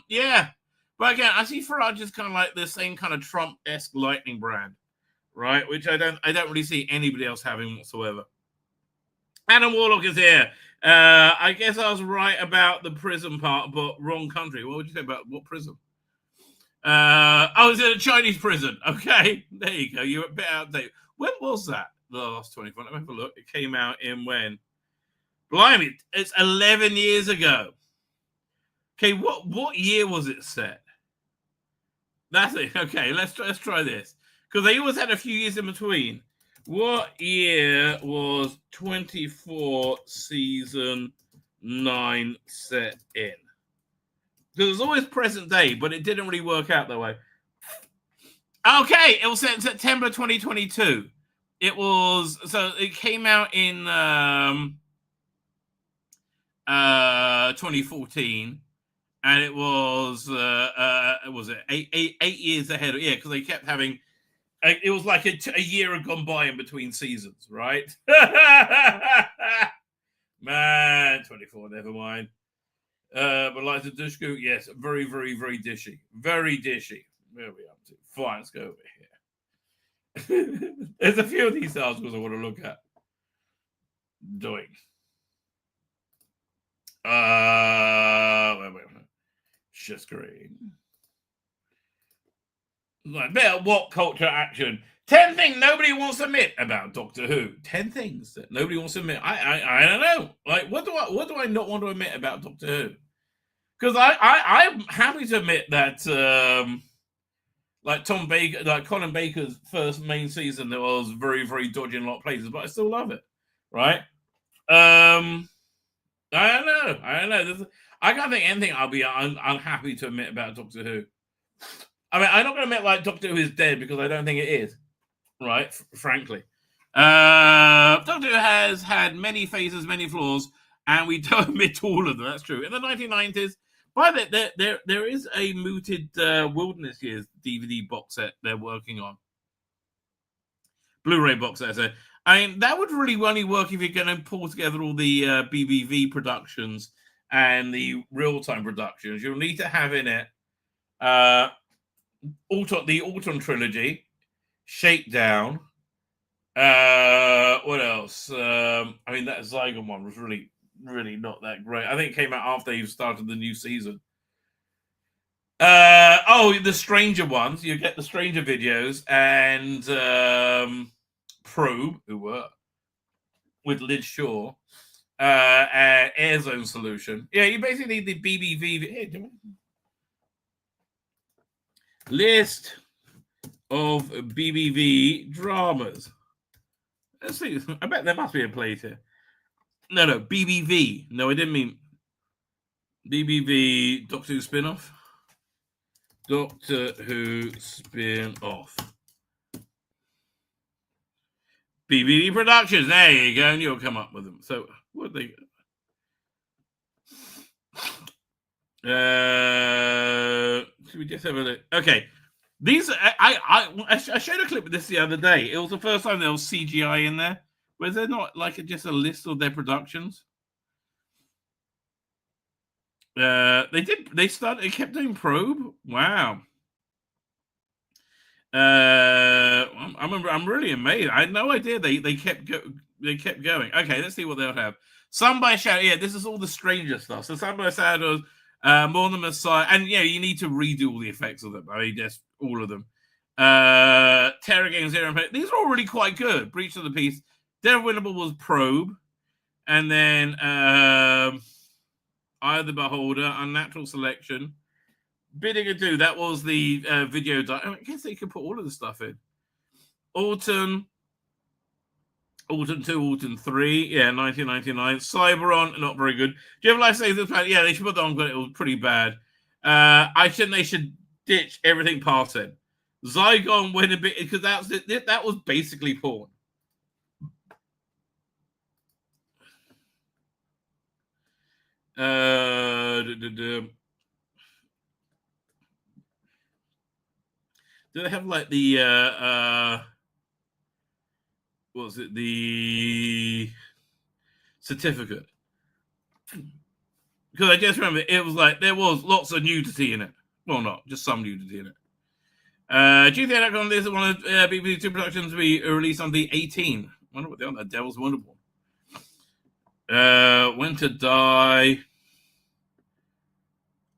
Yeah, but again, I see Farage as kind of like the same kind of Trump-esque lightning brand, right? Which I don't really see anybody else having whatsoever. Adam Warlock is here. I guess I was right about the prison part, but wrong country. What would you say about what prison? I was in a Chinese prison. Okay, there you go. You're a bit outdated. When was that? The last 24. Let me have a look. It came out in when? Blimey, it's 11 years ago. Okay, what year was it set? That's it. Okay, let's try this. Because they always had a few years in between. What year was 24 season 9 set in? Because it was always present day, but it didn't really work out that way. Okay, it was set in September 2022. It came out in 2014, and it was eight years ahead. Yeah, because they kept having. It was like a year had gone by in between seasons, right? Man, 24, never mind. But like the Dushku, yes, very, very, very dishy. Very dishy. Where are we up to? Fine, let's go over here. There's a few of these articles I want to look at. Doing. Where Share screen. Like, better what culture action? 10 things nobody wants to admit about Doctor Who. 10 things that nobody wants to admit. I don't know. Like, what do I not want to admit about Doctor Who? Because I'm happy to admit that like Tom Baker, like Colin Baker's first main season, that was very, very dodgy in a lot of places, but I still love it. Right? I don't know. I can't think anything I'll be unhappy to admit about Doctor Who. I mean, I'm not going to admit like Doctor Who is dead because I don't think it is. Right? Frankly. Doctor Who has had many phases, many flaws, and we don't admit all of them. That's true. In the 1990s, by there is a mooted Wilderness Years DVD box set they're working on. Blu-ray box set. So, I mean, that would really only work if you're going to pull together all the BBV productions and the real-time productions. You'll need to have in it the Autumn trilogy, Shakedown. What else? I mean, that Zygon one was really, really not that great. I think it came out after you started the new season. The Stranger ones. You get the Stranger videos and Probe, who were with Liz Shaw, Air Zone Solution. Yeah, you basically need the BBV list of BBV dramas. Let's see. I bet there must be a place here. No, BBV. No, I didn't mean BBV Doctor Who spin-off. Doctor Who spin-off. BBV Productions. There you go. And you'll come up with them. So, what they... should we just have a look? Okay. These... I showed a clip of this the other day. It was the first time there was CGI in there. Was there not like just a list of their productions? They kept doing Probe. Wow. I'm really amazed. I had no idea they kept going. Okay, let's see what they'll have. Some by Shadow. Yeah, this is all the Stranger stuff. So Some by Shadows, More Than Messiah, and yeah, you need to redo all the effects of them. I mean, just all of them. Terror Game Zero. These are all really quite good. Breach of the Peace. Devil Winnable was Probe, and then Eye of the Beholder, Unnatural Selection, Bidding Adieu. That was the video. I guess they could put all of the stuff in. Autumn 2, Autumn 3, yeah, 1999. Cyberon, not very good. Do you have Life Saving Planet? Yeah, they should put that on, but it was pretty bad. I think they should ditch everything past it. Zygon went a bit because that was basically porn. Do they have like the what was it, the certificate? Because I just remember it was like there was lots of nudity in it. Well, not just some nudity in it. Do you think that on this one of BBC2 productions to be released on the 18? I wonder what they're on that. Devil's Wonderful. When to Die.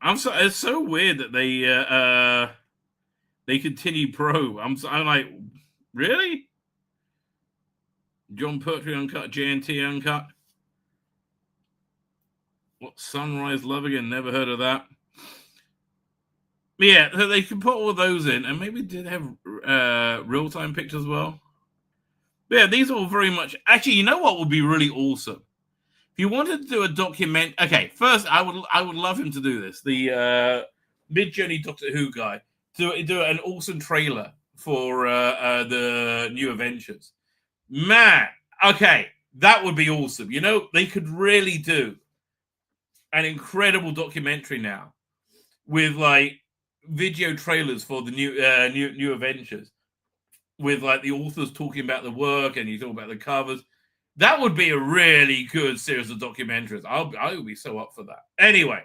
It's so weird that they continue Probe. I'm like, really? John Pertwee uncut, JNT uncut. What, Sunrise Love Again? Never heard of that. But yeah, so they can put all those in, and maybe did have real-time pictures as well. But yeah, these are all very much. Actually, you know what would be really awesome? If you wanted to do a document, okay. First, I would love him to do this. The Mid-Journey Doctor Who guy do an awesome trailer for the New Adventures. Man, okay, that would be awesome. You know, they could really do an incredible documentary now with like video trailers for the new Adventures, with like the authors talking about the work and you talk about the covers. That would be a really good series of documentaries. I would be so up for that. Anyway,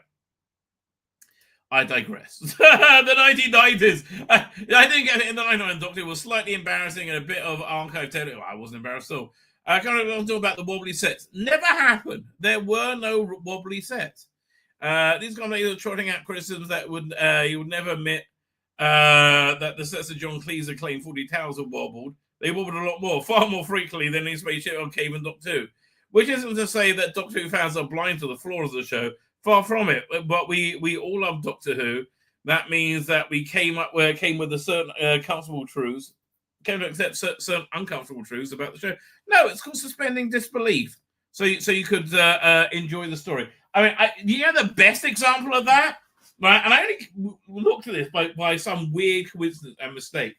I digress. The 1990s. I think in the 1990s, Doctor was slightly embarrassing and a bit of archive territory. I wasn't embarrassed at all. I kind of talk about the wobbly sets. Never happened. There were no wobbly sets. These guys are trotting out criticisms that would you would never admit that the sets of John Cleese claimed 40 towers were wobbled. They wobbled a lot more, far more frequently than in Spaceship on Cave and Doctor Who. Which isn't to say that Doctor Who fans are blind to the flaws of the show. Far from it. But we all love Doctor Who. That means that we came with a certain comfortable truths, came to accept certain uncomfortable truths about the show. No, it's called suspending disbelief. So you could enjoy the story. I mean, the best example of that, right? And I only looked at this by some weird coincidence and mistake.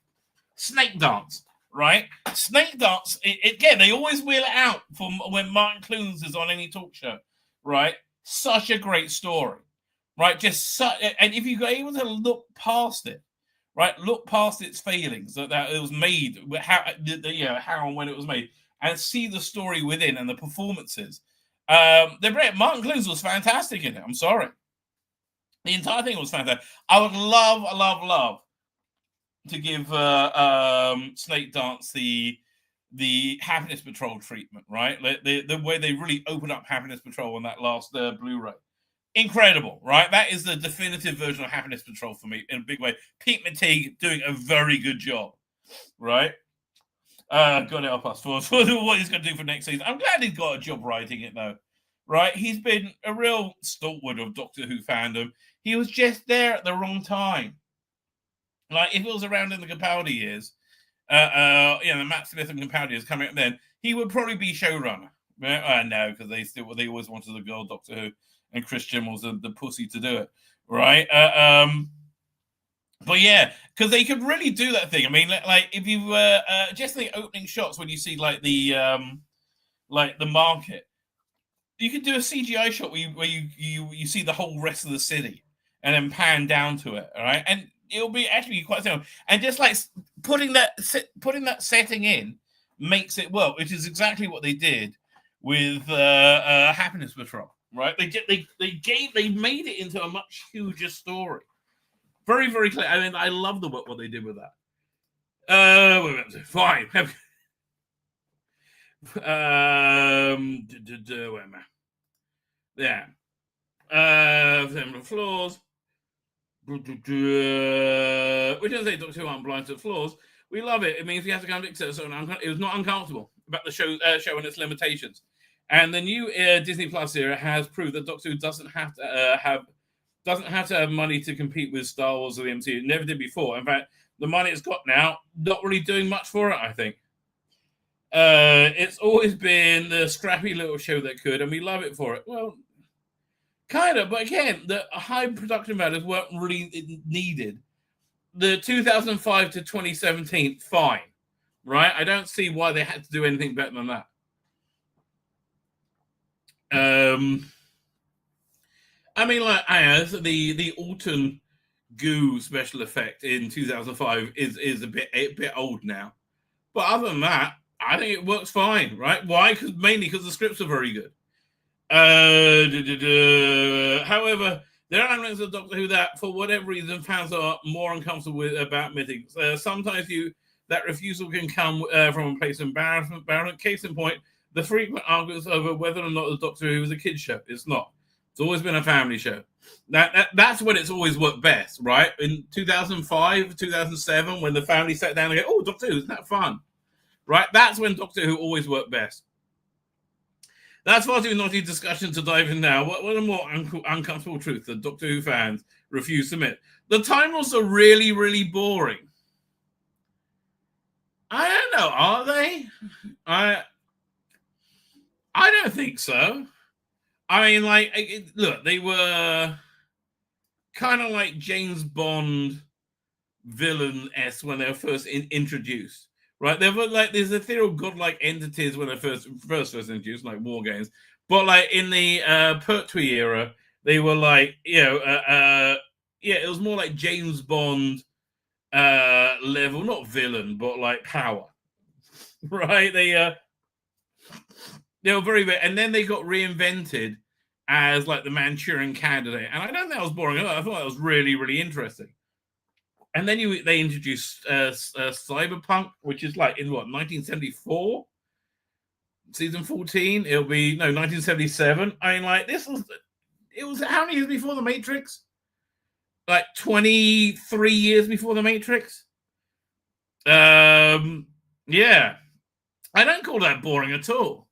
Snake Dance, right? Snake Dance, again, they always wheel it out from when Martin Clunes is on any talk show, right? Such a great story, right? And if you're able to look past it, right? Look past its failings, that it was made, how and when it was made, and see the story within and the performances. Martin Clunes was fantastic in it. I'm sorry. The entire thing was fantastic. I would love to give Snake Dance the Happiness Patrol treatment, right? The way they really opened up Happiness Patrol on that last Blu-ray. Incredible, right? That is the definitive version of Happiness Patrol for me in a big way. Pete McTeague doing a very good job, right? God help us for what he's going to do for next season. I'm glad he's got a job writing it, though, right? He's been a real stalwart of Doctor Who fandom. He was just there at the wrong time. Like, if it was around in the Capaldi years, the Matt Smith and Capaldi years coming up then, he would probably be showrunner. No, because they always wanted a girl Doctor Who, and Christian was the pussy to do it, right? But yeah, because they could really do that thing. I mean, like if you just the opening shots when you see like the market, you could do a CGI shot where you see the whole rest of the city and then pan down to it, all right? And it'll be actually quite simple. And just like putting that setting in makes it work, which is exactly what they did with Happiness Patrol, right? They made it into a much huger story. Very, very clear. I mean, I love what they did with that. Fine. Where am I? Yeah. Flaws. We don't say Doctor Who aren't blind to flaws. We love it. It means we have to come to accept something. It was not uncomfortable about the show and its limitations. And the new Disney Plus era has proved that Doctor Who doesn't have to have money to compete with Star Wars or the MCU. It never did before. In fact, the money it's got now, not really doing much for it, I think. It's always been the scrappy little show that could, and we love it for it. Well, kind of, but again, the high production values weren't really needed. The 2005 to 2017, fine, right? I don't see why they had to do anything better than that. I mean, like, the Alton goo special effect in 2005 is a bit old now, but other than that, I think it works fine, right? Why? Mainly because the scripts are very good. However, there are elements of Doctor Who that, for whatever reason, fans are more uncomfortable with about mythics. Sometimes that refusal can come from a place of embarrassment. Case in point, the frequent arguments over whether or not the Doctor Who is a kid's show. It's not. It's always been a family show. That's when it's always worked best, right? In 2005, 2007, when the family sat down and go, "Oh, Doctor Who, isn't that fun?" Right? That's when Doctor Who always worked best. That's far too naughty discussion to dive in now. What a more uncomfortable truth that Doctor Who fans refuse to admit. The Time Lords are really, really boring. I don't know, are they? I don't think so. I mean, like, look, they were kind of like James Bond villain-esque when they were first introduced, right? They were like these ethereal godlike entities when they first introduced, like war games. But like in the Pertwee era, they were like, it was more like James Bond level, not villain, but like power, right? They were very big, and then they got reinvented as like the Manchurian Candidate, and I don't think that was boring. I thought that was really, really interesting. And then they introduced Cyberpunk, which is like in 1974, season 14. It'll be 1977. I mean, like this was it was how many years before the Matrix? Like 23 years before the Matrix. Yeah, I don't call that boring at all.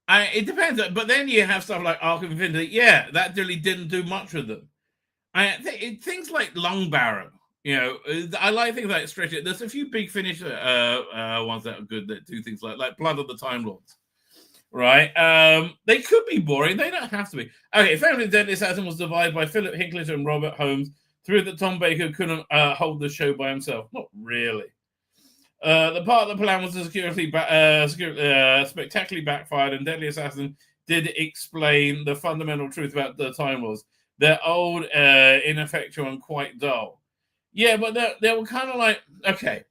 It depends, but then you have stuff like Arc of Infinity. Yeah, that really didn't do much with them. Things like Lung Barrow, I like things like Stretch It. There's a few Big Finish ones that are good that do things like Blood of the Time Lords, right? They could be boring. They don't have to be. Okay, Family Deadly Assassin was divided by Philip Hinklage and Robert Holmes, through that Tom Baker couldn't hold the show by himself. Not really. The part of the plan was spectacularly backfired, and Deadly Assassin did explain the fundamental truth about the Time Lords. They're old, ineffectual, and quite dull. Yeah, but they were kind of like, okay,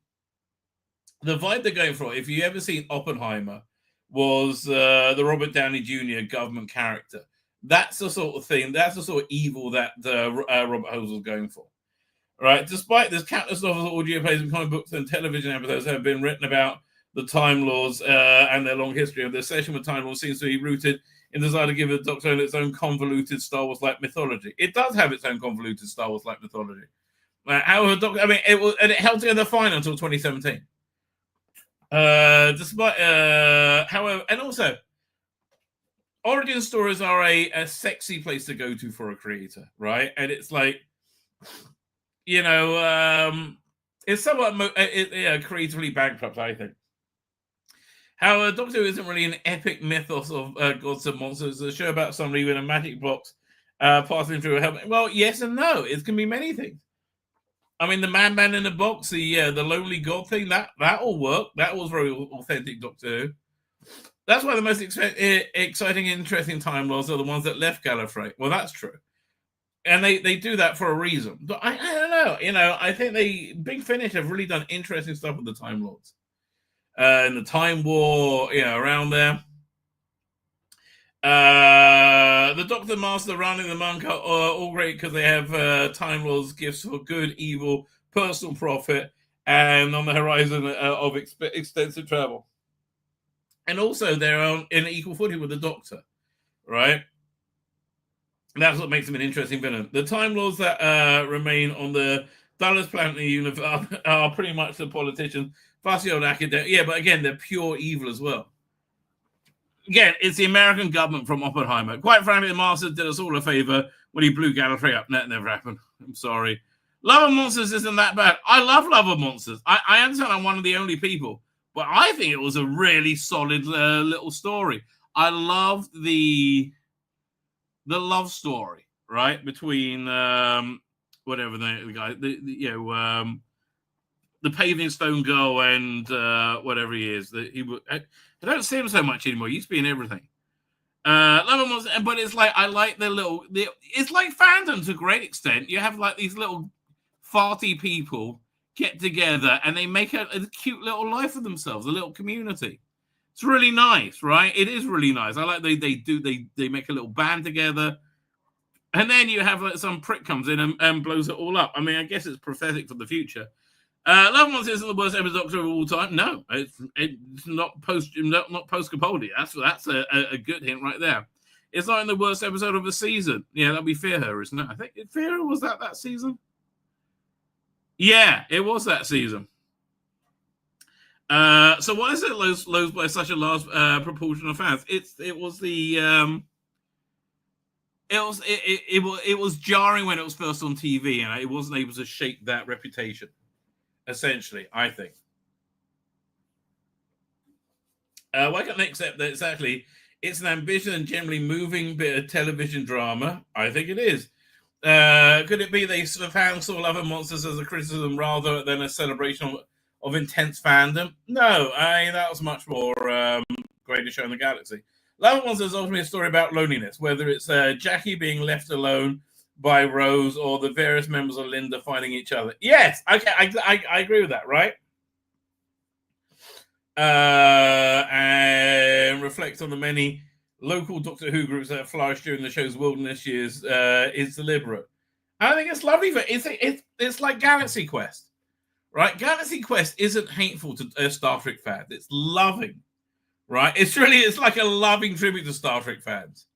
the vibe they're going for, if you ever seen Oppenheimer, was the Robert Downey Jr. government character. That's the sort of thing, that's the sort of evil that Robert Holmes was going for. Right, despite this, countless novels, audio plays, and comic books and television episodes have been written about the Time Lords and their long history. Their session with Time Lords seems to be rooted in the desire to give the Doctor its own convoluted Star Wars-like mythology. It does have its own convoluted Star Wars-like mythology. However, it held together fine until 2017. However, and also, origin stories are a sexy place to go to for a creator, right? And it's like, it's somewhat creatively bankrupt, I think. However, Doctor Who isn't really an epic mythos of gods and monsters. It's a show about somebody with a magic box passing through a helmet. Well, yes and no. It can be many things. I mean, the man in the box, the lonely god thing, that all worked. That was very authentic Doctor Who. That's why the most exciting, interesting Time Lords are the ones that left Gallifrey. Well, that's true. And they do that for a reason. But I don't know. I think Big Finish have really done interesting stuff with the Time Lords. In the Time War, around there. The Doctor, Master, Rounding the Monk are all great because they have Time Lords gifts for good, evil, personal profit, and on the horizon of extensive travel. And also they're on in equal footing with the Doctor, right? That's what makes them an interesting villain. The Time Lords that remain on the dullest planet in the universe are pretty much the politicians, fussy old academic. Yeah, but again, they're pure evil as well. Again, it's the American government from Oppenheimer. Quite frankly, the Master did us all a favor when he blew Gallifrey up. That never happened. I'm sorry. Love of Monsters isn't that bad. I love Love of Monsters. I understand I'm one of the only people, but I think it was a really solid little story. I loved the love story, right, between whatever the guy, the Paving Stone Girl and whatever he is. I don't see him so much anymore. He used to be in everything. Love of Monsters, but it's like I like it's like fandom to a great extent. You have like these little farty people get together and they make a cute little life for themselves, a little community. It's really nice, right? It is really nice. I like they make a little band together, and then you have like some prick comes in and blows it all up. I mean, I guess it's prophetic for the future. Love of Monsters isn't the worst ever Doctor of all time. No, it's not post Capaldi. That's a good hint right there. It's not in the worst episode of the season. Yeah, that'll be Fear Her, isn't it? I think Fear Her was that season. Yeah, it was that season. So why is it loathed by such a large proportion of fans? It was jarring when it was first on TV, and it wasn't able to shape that reputation. Essentially, I think. Why can't they accept that it's an ambitious and generally moving bit of television drama? I think it is. Could it be they sort of saw Love of Monsters as a criticism rather than a celebration of intense fandom? No, that was much more Greatest Show in the Galaxy. Love of Monsters is ultimately a story about loneliness, whether it's Jackie being left alone by Rose or the various members of Linda finding each other. Yes, okay, I agree with that, right? And reflect on the many local Doctor Who groups that flourished during the show's wilderness years is deliberate. I think it's lovely. It's like Galaxy Quest, right? Galaxy Quest isn't hateful to Star Trek fans. It's loving, right? It's like a loving tribute to Star Trek fans.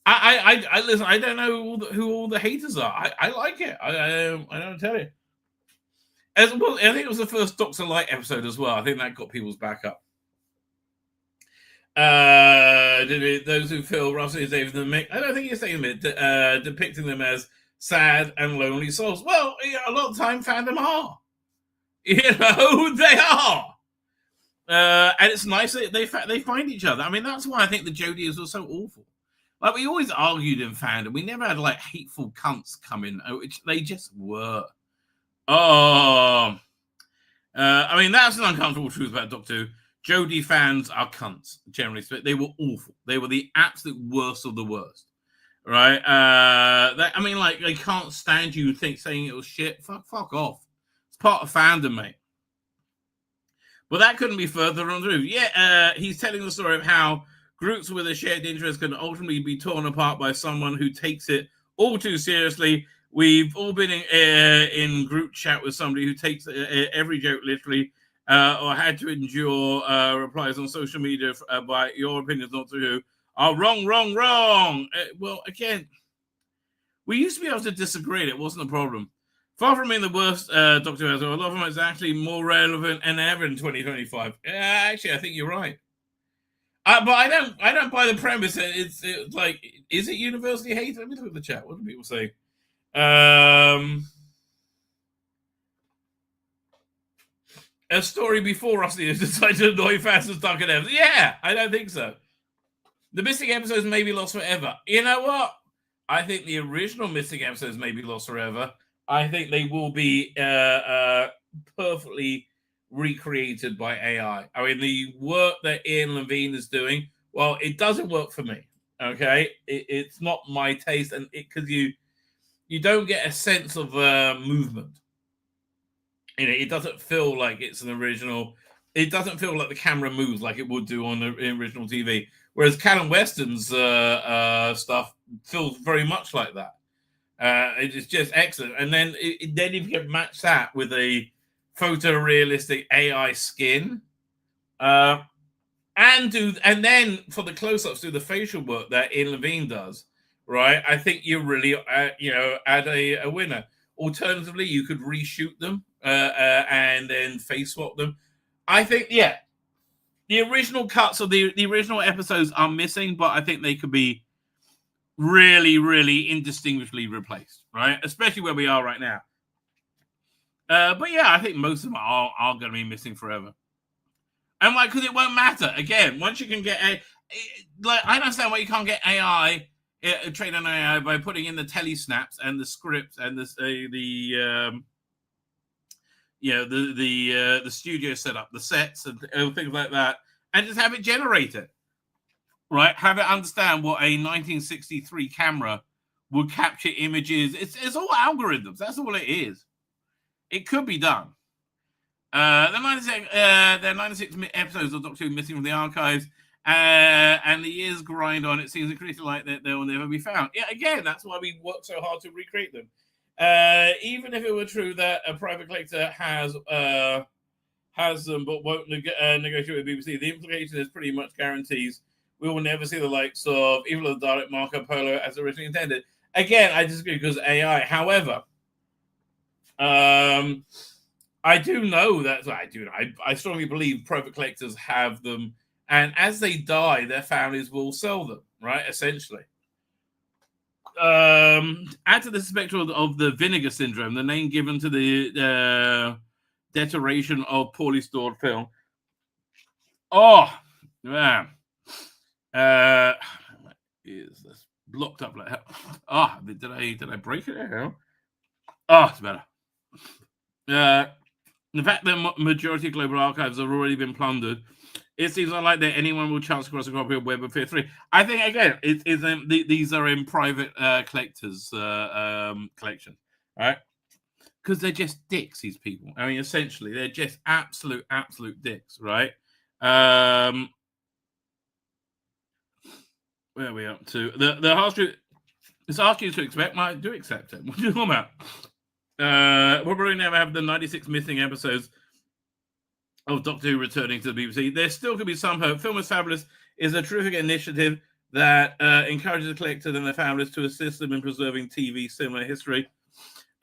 I listen. I don't know who all the haters are. I like it. I don't tell you. As well, I think it was the first Doctor Light episode as well. I think that got people's back up. Those who feel Russell is David the Mick. I don't think he's saying it. Depicting them as sad and lonely souls. Well, a lot of the time, fandom are. They are. And it's nice that they find each other. I mean, that's why I think the Jodies were so awful. Like, we always argued in fandom. We never had, like, hateful cunts come in, which they just were. I mean, that's an uncomfortable truth about Doctor Who. Jodie fans are cunts, generally speaking. They were awful. They were the absolute worst of the worst. Right? I mean, like, they can't stand you saying it was shit. Fuck off. It's part of fandom, mate. But that couldn't be further on through. Yeah, he's telling the story of how groups with a shared interest can ultimately be torn apart by someone who takes it all too seriously. We've all been in group chat with somebody who takes every joke literally, or had to endure replies on social media by your opinions not to who are wrong. Well, again, we used to be able to disagree, and it wasn't a problem. Far from being the worst Doctor Who, a lot of them is actually more relevant than ever in 2025. Actually, I think you're right. But I don't buy the premise. It's like, is it universally hated? Let me look at the chat. What do people say? A story before Rusty has decided to annoy fans and stuck at ever. Yeah, I don't think so. The missing episodes may be lost forever. You know what? I think the original missing episodes may be lost forever. I think they will be perfectly recreated by AI. I mean, the work that Ian Levine is doing, well, it doesn't work for me. Okay, it's not my taste, and because you don't get a sense of movement. It doesn't feel like it's an original. It doesn't feel like the camera moves like it would do on the original TV. Whereas Callum Weston's stuff feels very much like that. It's just excellent. And then then if you can match that with a photorealistic AI skin, and then for the close-ups, do the facial work that Ian Levine does, right? I think you really, add a winner. Alternatively, you could reshoot them and then face swap them. I think, yeah, the original cuts of the original episodes are missing, but I think they could be really, really indistinguishably replaced, right? Especially where we are right now. But yeah, I think most of them are going to be missing forever. And like, because it won't matter. Again, once you can get I understand why you can't get AI, train on AI by putting in the telesnaps and the scripts and the studio setup, the sets and things like that, and just have it generate it. Right, have it understand what a 1963 camera would capture images. It's all algorithms. That's all it is. It could be done. There are 96 episodes of Doctor Who missing from the archives, and the years grind on. It seems increasingly like that they will never be found. Yeah, again, that's why we work so hard to recreate them. Even if it were true that a private collector has them but won't negotiate with BBC, the implication is pretty much guarantees we will never see the likes of Evil of the Dalek, Marco Polo as originally intended. Again, I disagree because of AI. However, I do know that I strongly believe private collectors have them, and as they die, their families will sell them, right? Essentially. Add to the spectrum of the vinegar syndrome, the name given to the deterioration of poorly stored film. Oh, man. Is this blocked up like hell? Oh, did I break it? Oh, it's better. The fact that majority of global archives have already been plundered, it seems unlikely that anyone will chance across a copy of Web of Fear 3. I think, again, these are in private collectors' collection, right? Because they're just dicks, these people. I mean, essentially, they're just absolute dicks, right? Where are we up to? The harsh truth. It's asked you to expect. I do accept it. What are you talking about? We'll probably never have the 96 missing episodes of Doctor Who returning to the BBC. There still could be some hope. Film is Fabulous is a terrific initiative that encourages the collectors and their families to assist them in preserving TV cinema history.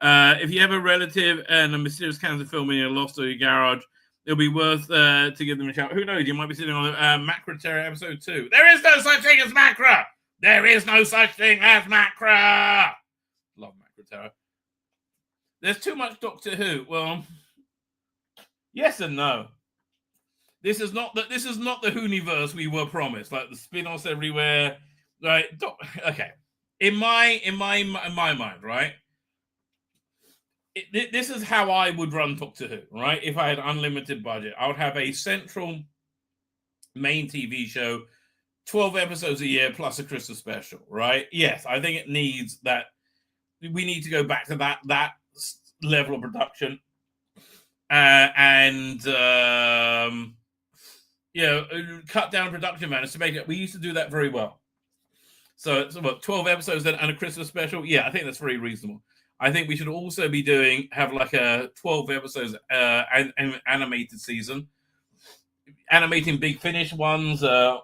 If you have a relative and a mysterious cancer film in your loft or your garage, it'll be worth to give them a shout. Who knows? You might be sitting on Macra Terror episode 2. There is no such thing as Macra! There is no such thing as Macra! Love Macra Terror. There's too much Doctor Who. Well, yes and no. This is not the Whoniverse we were promised. Like the spin-offs everywhere. Right? Okay. In my mind, right? This is how I would run Doctor Who, right? If I had unlimited budget, I would have a central main TV show, 12 episodes a year plus a Christmas special, right? Yes, I think it needs that. We need to go back to that level of production, and cut down production values to make it. We used to do that very well. So it's about 12 episodes and a Christmas special. Yeah, I think that's very reasonable. I think we should also be have like a 12 episodes an animated season, animating Big Finish ones or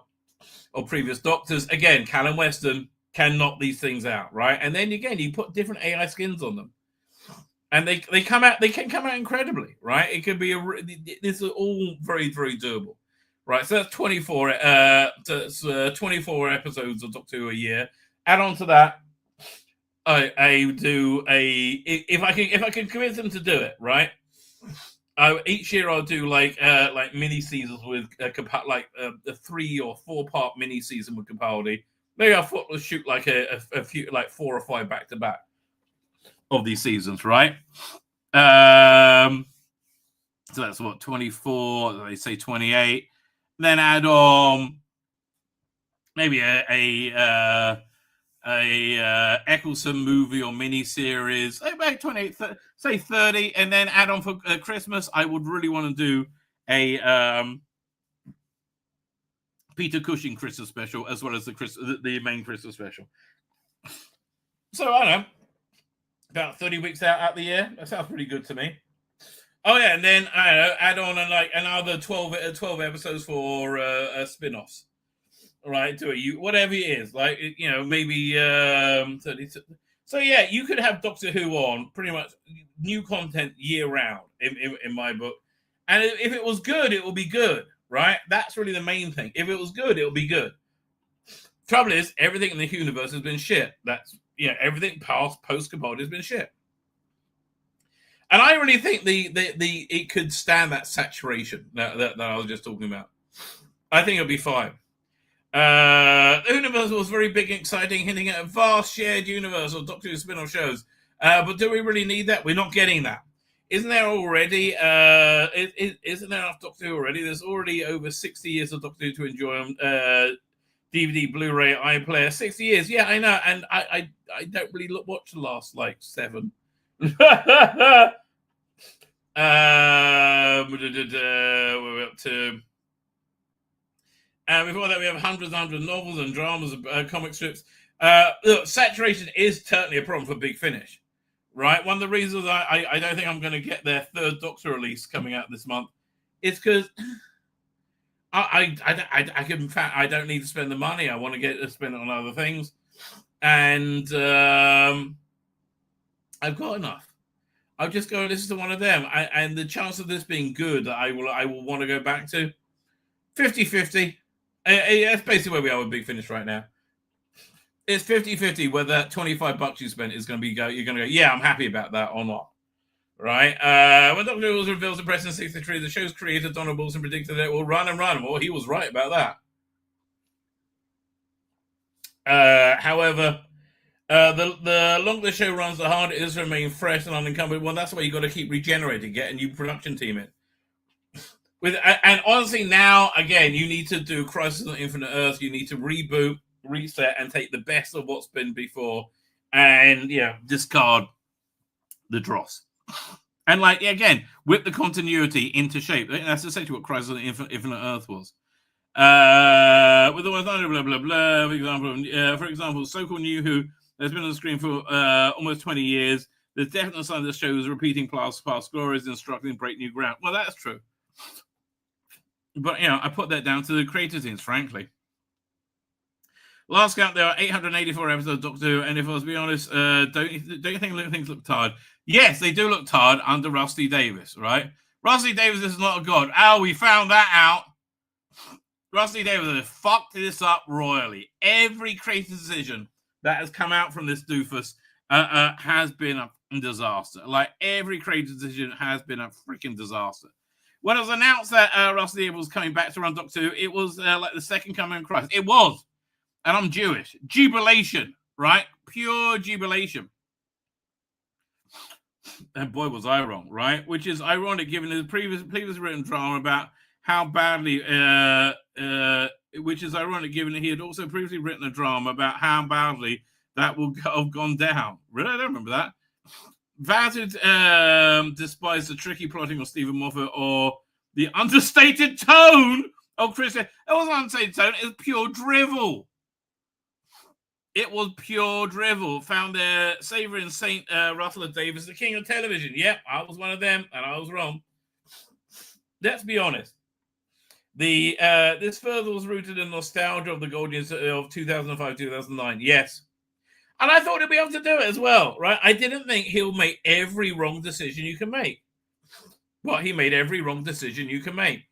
previous Doctors. Again, Callum Weston can knock these things out, right? And then again, you put different AI skins on them, and they come out. They can come out incredibly, right? It could be this is all very, very doable, right? So that's 24 episodes of Doctor Who a year. Add on to that. I do if I can convince them to do it, right? Each year I'll do like mini seasons with a 3 or 4 part mini season with Capaldi. Maybe I'll shoot like a few, like 4 or 5 back to back of these seasons, right? So that's what 24. They say 28. Then add on maybe a Eccleston movie or mini series, about 28, say 30, and then add on for Christmas. I would really want to do a Peter Cushing Christmas special as well as the main Christmas special. So I don't know, about 30 weeks out the year. That sounds pretty good to me. Oh yeah, and then I don't know, add on another 12 episodes for spin-offs. Right, do it. Whatever it is, maybe 30. So yeah, you could have Doctor Who on pretty much new content year round in my book, and if it was good, it will be good, right? That's really the main thing. If it was good, it'll be good. Trouble is, everything in the universe has been shit. That's everything post Capaldi has been shit, and I really think the it could stand that saturation that I was just talking about. I think it'll be fine. The universe was very big and exciting, hinting at a vast shared universe of Doctor Who spin-off shows. But do we really need that? We're not getting that. Isn't there already? Isn't there enough Doctor Who already? There's already over 60 years of Doctor Who to enjoy on DVD, Blu-ray, iPlayer. 60 years, yeah, I know. And I don't really watch the last 7. We're up to. And before that, we have hundreds and hundreds of novels and dramas and comic strips. Look, saturation is certainly a problem for Big Finish, right? One of the reasons I don't think I'm going to get their 3rd Doctor release coming out this month is because I don't need to spend the money. I want to get to spend it on other things, and I've got enough. I'll just go and listen to one of them, and the chance of this being good that I will want to go back to 50-50. That's basically where we are with Big Finish right now. It's 50-50 whether that $25 you spent is going to be you're going to go, yeah, I'm happy about that or not. Right? When Dr. Who reveals the press in 63, the show's creator, Donald Wilson, predicted that it will run and run. Well, he was right about that. However, the longer the show runs, the harder it is to remain fresh and unencumbered. Well, that's why you got to keep regenerating, get a new production team in. And honestly, now again, you need to do Crisis on Infinite Earth. You need to reboot, reset, and take the best of what's been before, and discard the dross. And again, whip the continuity into shape. That's essentially what Crisis on Infinite Earth was. With all blah blah blah. For example, so-called New Who has been on the screen for almost 20 years. There's definitely signs the show is repeating past glories and struggling to break new ground. Well, that's true. But, I put that down to the creator teams, frankly. Last count, there are 884 episodes of Doctor Who, and if I was to be honest, don't you think things look tired? Yes, they do look tired under Rusty Davis, right? Rusty Davis is not a god. Oh, we found that out. Rusty Davis has fucked this up royally. Every creative decision that has come out from this doofus has been a disaster. Like, every creative decision has been a freaking disaster. When it was announced that Rusty Davis was coming back to run Doctor Who, it was like the second coming of Christ. It was. And I'm Jewish. Jubilation, right? Pure jubilation. And boy, was I wrong, right? Which is ironic given his previous written drama about how badly, which is ironic given that he had also previously written a drama about how badly that will have gone down. Really? I don't remember that. Vatted despised the tricky plotting of Stephen Moffat or the understated tone of Chris. It wasn't understated tone, it was pure drivel. It was pure drivel. Found their saviour in St. Russell Davis, the king of television. Yep, I was one of them, and I was wrong. Let's be honest. This further was rooted in nostalgia of the golden years of 2005, 2009. Yes. And I thought he'd be able to do it as well, right? I didn't think he'll make every wrong decision you can make. But he made every wrong decision you can make.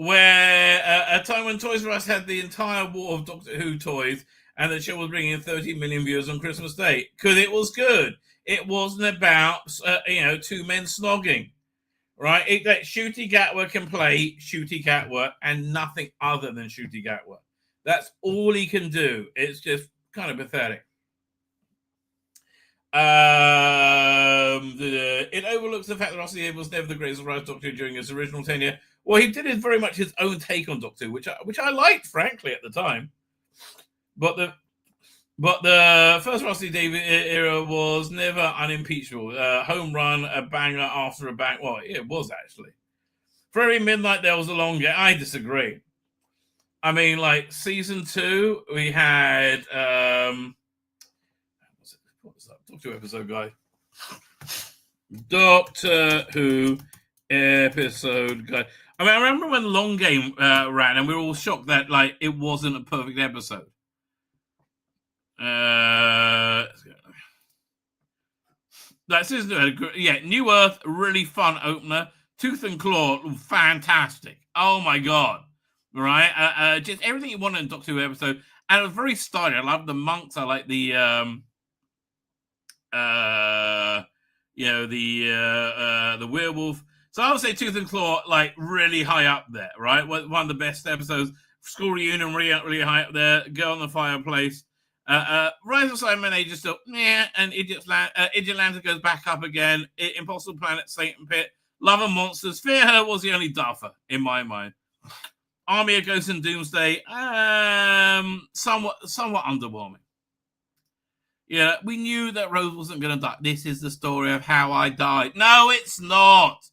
Where a time when Toys R Us had the entire war of Doctor Who toys and the show was bringing in 30 million viewers on Christmas Day. Because it was good. It wasn't about, two men snogging. Right? Shooty Gatwa can play Shooty Gatwa and nothing other than Shooty Gatwa. That's all he can do. It's just kind of pathetic. It overlooks the fact that Rusty Davis was never the greatest surprise Doctor Who during his original tenure. Well, he did it very much his own take on Doctor Who, which I liked, frankly, at the time. But the first Rusty Davis era was never unimpeachable. Home run, a banger after a bang. Well, it was actually. For every midnight there was a long game. I disagree. I mean, like season 2, we had what was that? Doctor Who episode, guy. Doctor Who episode, guy. I mean, I remember when Long Game ran, and we were all shocked that like it wasn't a perfect episode. That's New Earth, really fun opener. Tooth and Claw, fantastic. Oh my god. Right? Just everything you wanted in Doctor Who episode. And it was very stylish. I love the monks. I like the werewolf. So I would say Tooth and Claw, like really high up there, right? One of the best episodes. School reunion, really high up there. Girl in the Fireplace. Rise of Simon Age is still and Idiotlanta goes back up again. Impossible Planet, Satan Pit, Love and Monsters. Fear Her was the only duffer in my mind. Army of Ghosts and Doomsday, somewhat underwhelming. Yeah, we knew that Rose wasn't going to die. This is the story of how I died. No, it's not.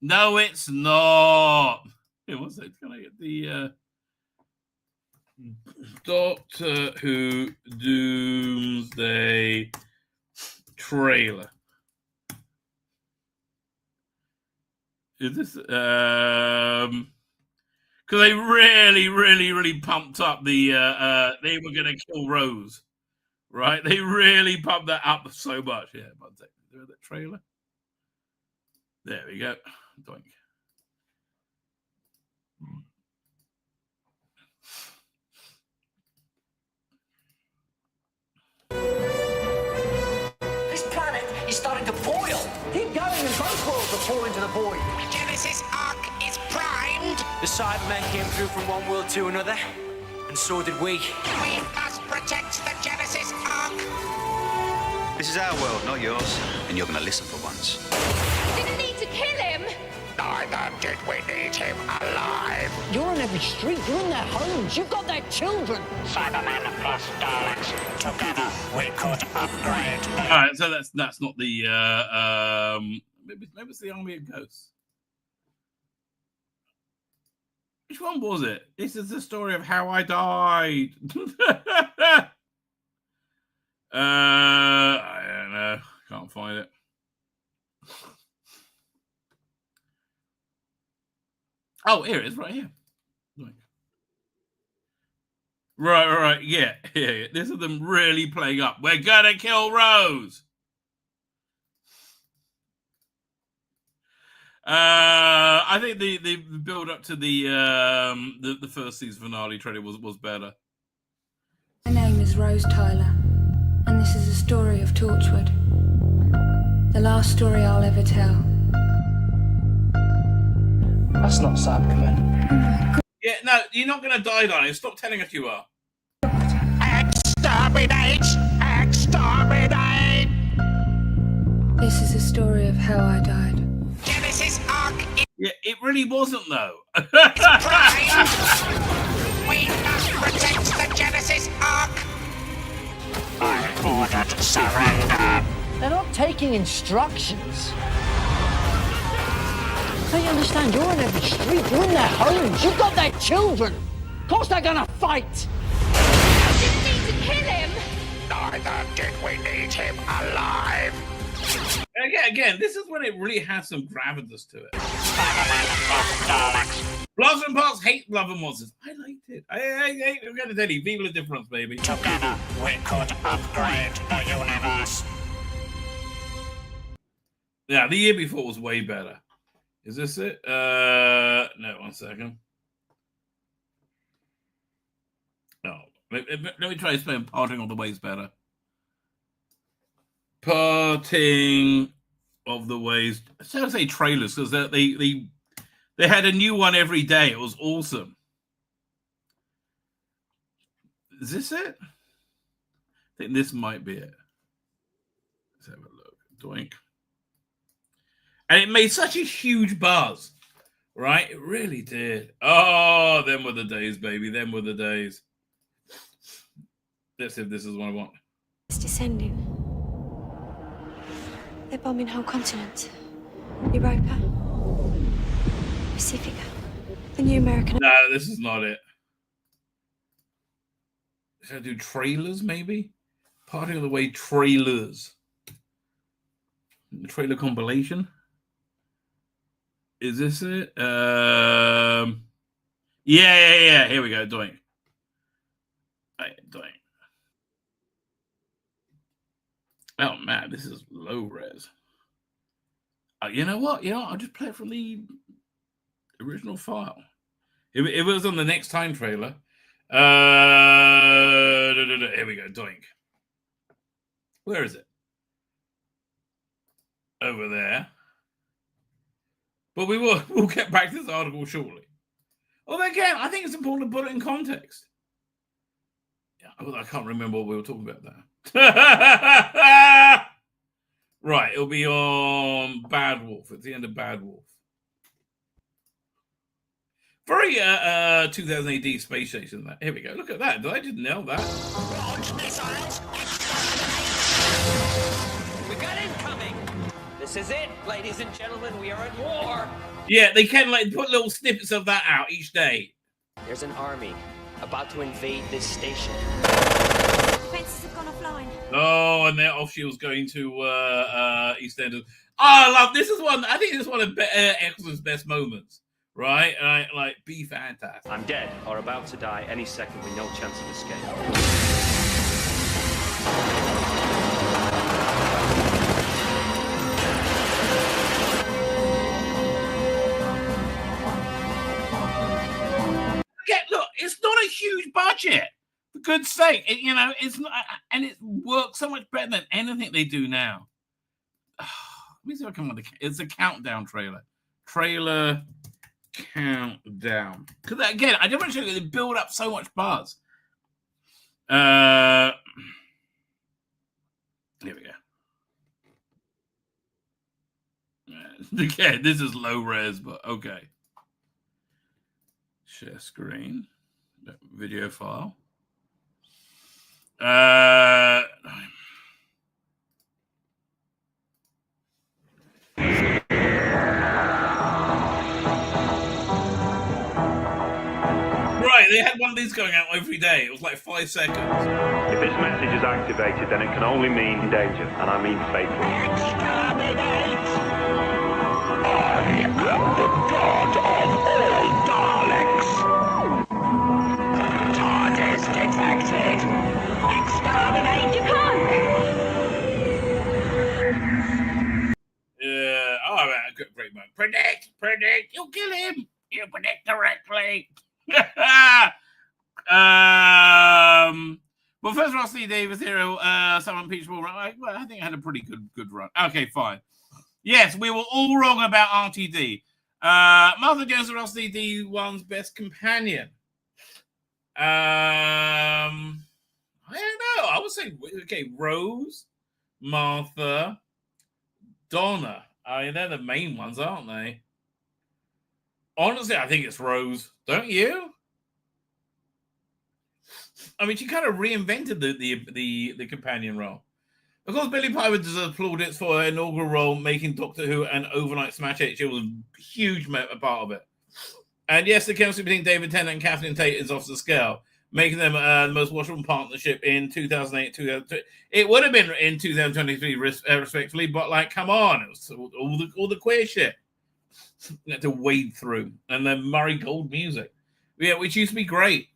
No, it's not. Hey, what's that? Can I get the Doctor Who Doomsday trailer? Is this because they really pumped up the they were going to kill Rose, right? They really pumped that up so much. Yeah, but the trailer. There we go. Doink. This planet is starting to boil. Keep going and both worlds will fall into the void. The Genesis Ark is primed. The Cybermen came through from one world to another, and so did we. We must protect the Genesis Ark. This is our world, not yours. And you're going to listen for once. Didn't need to kill him. Neither did we need him alive. You're on every street. You're in their homes. You've got their children. Cybermen plus Daleks. Together we could upgrade. All right, so that's not the maybe it's the Army of Ghosts. Which one was it? This is the story of how I died. I don't know. Can't find it. Oh, here it is, right here. Right. Yeah. This is them really playing up. We're gonna kill Rose. I think the build up to the first season finale trailer was better. My name is Rose Tyler, and this is a story of Torchwood. The last story I'll ever tell. That's not Sandman. Yeah, no, you're not gonna die, darling. Stop telling us you are. Exterminate! Exterminate! This is a story of how I died. Genesis Ark Yeah, it really wasn't though. primed! We must protect the Genesis Ark! I'm ordered to surrender. They're not taking instructions. Don't you understand? You're on every street. You're in their homes. You've got their children. Of course they're gonna fight. Didn't need to kill him. Neither did we need him alive. Again, this is when it really has some gravitas to it. Bloods and Parts hate Love and Monsters. I liked it. I'm going to tell you, viva la difference, baby. Together, we could upgrade the universe. Yeah, the year before was way better. Is this it? No, 1 second. No, let me try to explain Parting of the Ways better. Parting of the Ways. I was going to say trailers because they had a new one every day. It was awesome. Is this it? I think this might be it. Let's have a look. Doink. And it made such a huge buzz, right? It really did. Oh, them were the days, baby. Them were the days. Let's see if this is what I want. It's descending. They're bombing whole continents. Europa, Pacifica, the new American. No, this is not it. Should I do trailers, maybe? Parting of the Way trailers. The trailer compilation. Is this it? Yeah. Here we go. Doink. Doink. Oh man, this is low res. You know what? I'll just play it from the original file. It was on the Next Time trailer. Here we go. Doink. Where is it? Over there. But we'll get back to this article shortly. Although again, I think it's important to put it in context. Yeah, I can't remember what we were talking about there. Right, it'll be on Bad Wolf. At the end of Bad Wolf. Very 2000 AD space station. That. Here we go. Look at that. Did I just nail that? Launch missiles. We got incoming. This is it, ladies and gentlemen. We are at war. Yeah, they can put little snippets of that out each day. There's an army about to invade this station. Defenses have gone offline. Oh, and their offshield's going to EastEnders. Oh, I love this. Is one. I think this is one of Eccleston's best moments. Right? Like, be fantastic. I'm dead or about to die any second with no chance of escape. Look, it's not a huge budget. For good's sake, it's not, and it works so much better than anything they do now. Let me see if I can find it's a countdown trailer. Trailer countdown. Because again, I don't want to show you they build up so much buzz. Here we go. Again, this is low res, but okay. Share screen. Video file. Right, they had one of these going out every day. It was like 5 seconds. If this message is activated, then it can only mean danger, and I mean fatal. Exterminate! I am the god of all Daleks. TARDIS correctly. But first, Ross Lee Davis here, someone Peachball. Well, I think I had a pretty good run. Okay, fine. Yes, we were all wrong about RTD. Martha Jones and Ross Lee D1's best companion. I don't know. I would say, okay, Rose, Martha, Donna. I mean, they're the main ones, aren't they? Honestly, I think it's Rose. Don't you? I mean, she kind of reinvented the companion role. Of course, Billie Piper deserves plaudits for her inaugural role, making Doctor Who an overnight smash hit. She was a huge part of it. And yes, the chemistry between David Tennant and Kathleen Tate is off the scale, making them the most watchable partnership in 2008, 2002. It would have been in 2023, respectfully, but like, come on, it was all the queer shit you had to wade through, and then Murray Gold music, which used to be great.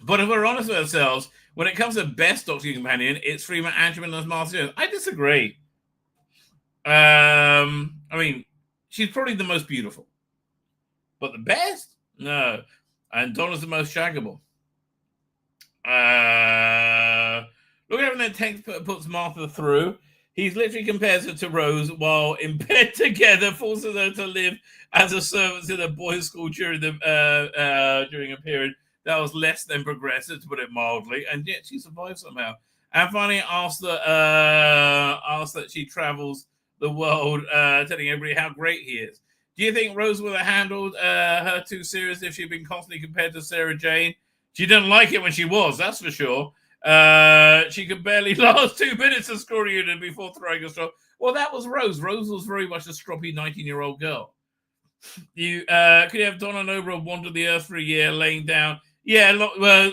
But if we're honest with ourselves, when it comes to best Doctor Who companion, it's Freeman Angerman as Martha Jones. I disagree. I mean, she's probably the most beautiful. But the best? No. And Donna's the most shaggable. Look at everything Tank puts Martha through. He's literally compares her to Rose while in bed together, forces her to live as a servant in a boys' school during a period that was less than progressive, to put it mildly, and yet she survived somehow. And finally asked that she travels the world, telling everybody how great he is. Do you think Rose would have handled her too seriously if she'd been constantly compared to Sarah Jane? She didn't like it when she was, that's for sure. She could barely last 2 minutes of scoring unit before throwing a straw. Well, that was Rose. Rose was very much a stroppy 19-year-old girl. Could you have Donna Noble wander the earth for a year, laying down? Yeah,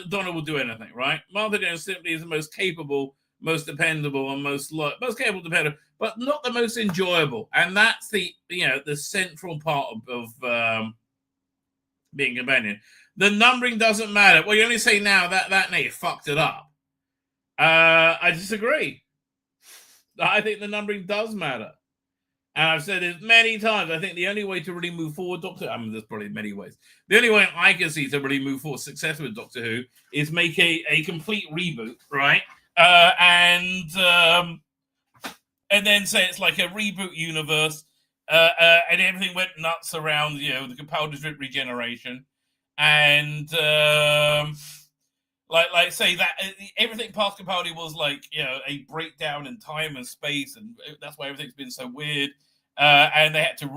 Donna will do anything, right? Martha Jones simply is the most capable, most dependable, and most capable, dependable, but not the most enjoyable. And that's the central part of being a companion. The numbering doesn't matter. Well, you only say now that Nate fucked it up. I disagree. I think the numbering does matter. And I've said it many times. I think the only way to really move forward, there's probably many ways. The only way I can see to really move forward success with Doctor Who is make a complete reboot, right? And then say it's like a reboot universe, and everything went nuts around, the compulsory drip regeneration, and like say that everything past Capaldi was like a breakdown in time and space, and that's why everything's been so weird. And they had to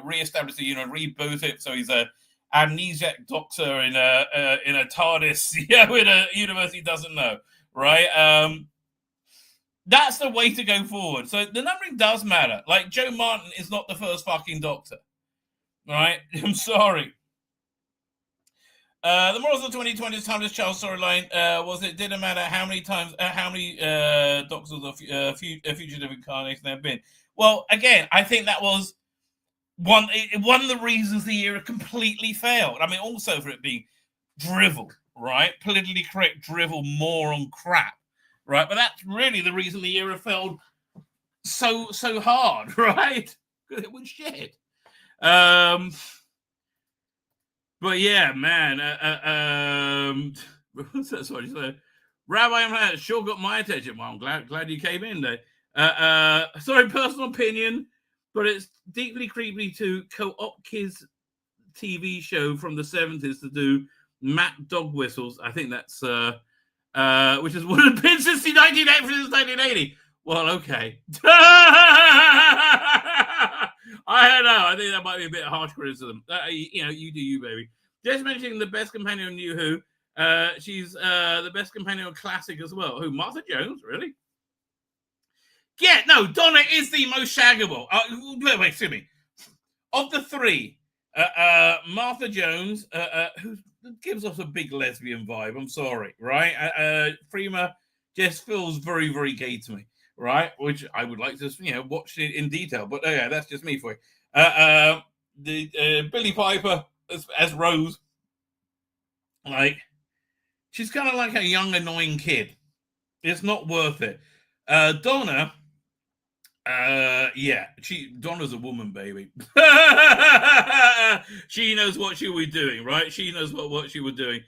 reestablish reboot it. So he's a amnesiac doctor in a TARDIS, in a universe he doesn't know, right? That's the way to go forward. So the numbering does matter. Like, Joe Martin is not the first fucking Doctor, right? I'm sorry. The morals of the 2020's Timeless Child storyline was it didn't matter how many times, how many Doctors of fugitive incarnation there have been. Well, again, I think that was one of the reasons the era completely failed. I mean, also for it being drivel, right? Politically correct drivel, moron crap, right? But that's really the reason the era failed so hard, right? Because it was shit. But yeah, man. What's that? Sorry, Rabbi, I'm sure got my attention. Well, I'm glad you came in there. Sorry, personal opinion, but it's deeply creepy to co-opt kids' TV show from the 70s to do Matt dog whistles. I think that's which is what it's been since 1980. Well, okay. I don't know. I think that might be a bit of harsh criticism. You do you, baby. Just mentioning the best companion on New Who. She's the best companion on Classic as well. Who? Martha Jones? Really? Yeah, no, Donna is the most shaggable. Wait, excuse me. Of the three, Martha Jones, who gives us a big lesbian vibe. I'm sorry, right? Freema just feels very, very gay to me, right? Which I would like to, watch it in detail. But yeah, that's just me for you. The Billie Piper as Rose, like, she's kind of like a young, annoying kid. It's not worth it. Donna Yeah, Donna's a woman, baby. She knows what she was doing, right? She knows what she was doing.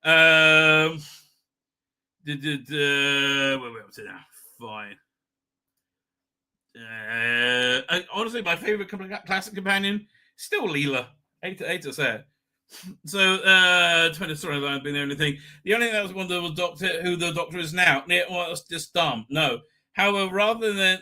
Where we up to now? Fine. Honestly, my favorite classic companion still Leela. Hate to say it. So, depending on the storyline being the only thing. The only thing that was wonder was who the Doctor is now. Well, it's just dumb. No. However, rather than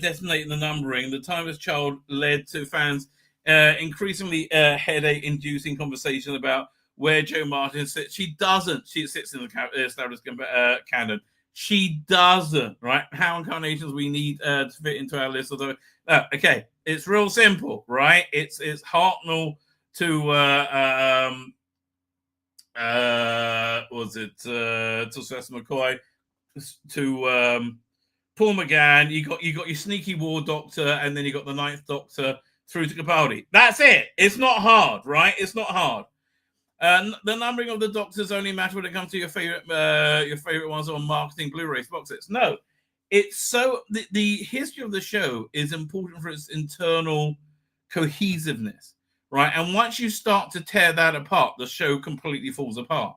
detonating the numbering, the Timeless Child led to fans increasingly headache-inducing conversation about where Jo Martin sits. She doesn't. She sits in the established canon. She doesn't, right? How incarnations we need to fit into our list. Although, okay, it's real simple, right? It's Hartnell to to Sylvester McCoy to Paul McGann. You got your sneaky war doctor, and then you got the Ninth Doctor through to Capaldi. That's it. It's not hard, right? It's not hard. The numbering of the Doctors only matter when it comes to your favorite ones on marketing Blu-ray box sets. No, it's so the history of the show is important for its internal cohesiveness, right? And once you start to tear that apart, the show completely falls apart,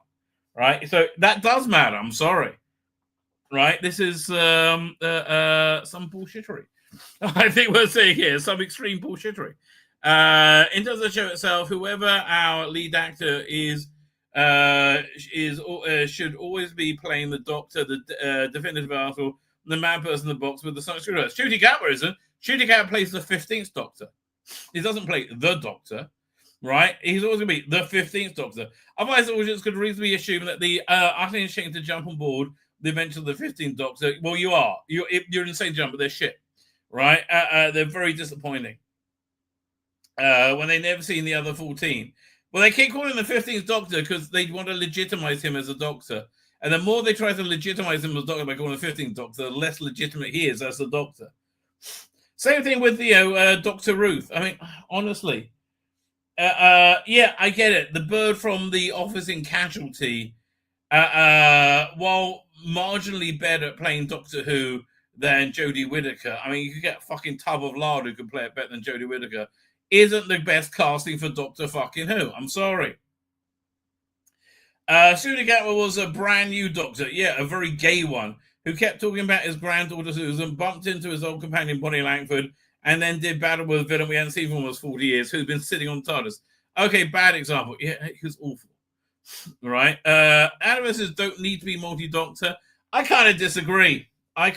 right? So that does matter. I'm sorry, right? This is some bullshittery. I think we're seeing here some extreme bullshittery. In terms of the show itself, whoever our lead actor is should always be playing the Doctor, the definitive article, the mad person in the box with the sonic screwdriver. Ncuti Gatwa isn't. Ncuti Gatwa plays the 15th Doctor. He doesn't play the Doctor, right? He's always going to be the 15th Doctor. Otherwise, the audience could reasonably assume that the utterly insane to jump on board the adventure of the 15th Doctor. Well, you are. You're insane to jump, but they're shit, right? They're very disappointing. When they never seen the other 14. Well, they keep calling the 15th Doctor because they want to legitimize him as a Doctor. And the more they try to legitimize him as a Doctor by calling the 15th Doctor, the less legitimate he is as a Doctor. Same thing with Dr. Ruth. I mean, honestly, yeah, I get it. The bird from the office in Casualty, while marginally better at playing Doctor Who than Jodie Whittaker. I mean, you could get a fucking tub of lard who could play it better than Jodie Whittaker. Isn't the best casting for Doctor fucking Who. I'm sorry. Ncuti Gatwa was a brand new Doctor. Yeah, a very gay one who kept talking about his granddaughter Susan, bumped into his old companion Bonnie Langford, and then did battle with a villain we hadn't seen for almost 40 years, who'd been sitting on TARDIS. Okay, bad example. Yeah, he was awful. Right? Animuses don't need to be multi-Doctor. I kind of disagree. And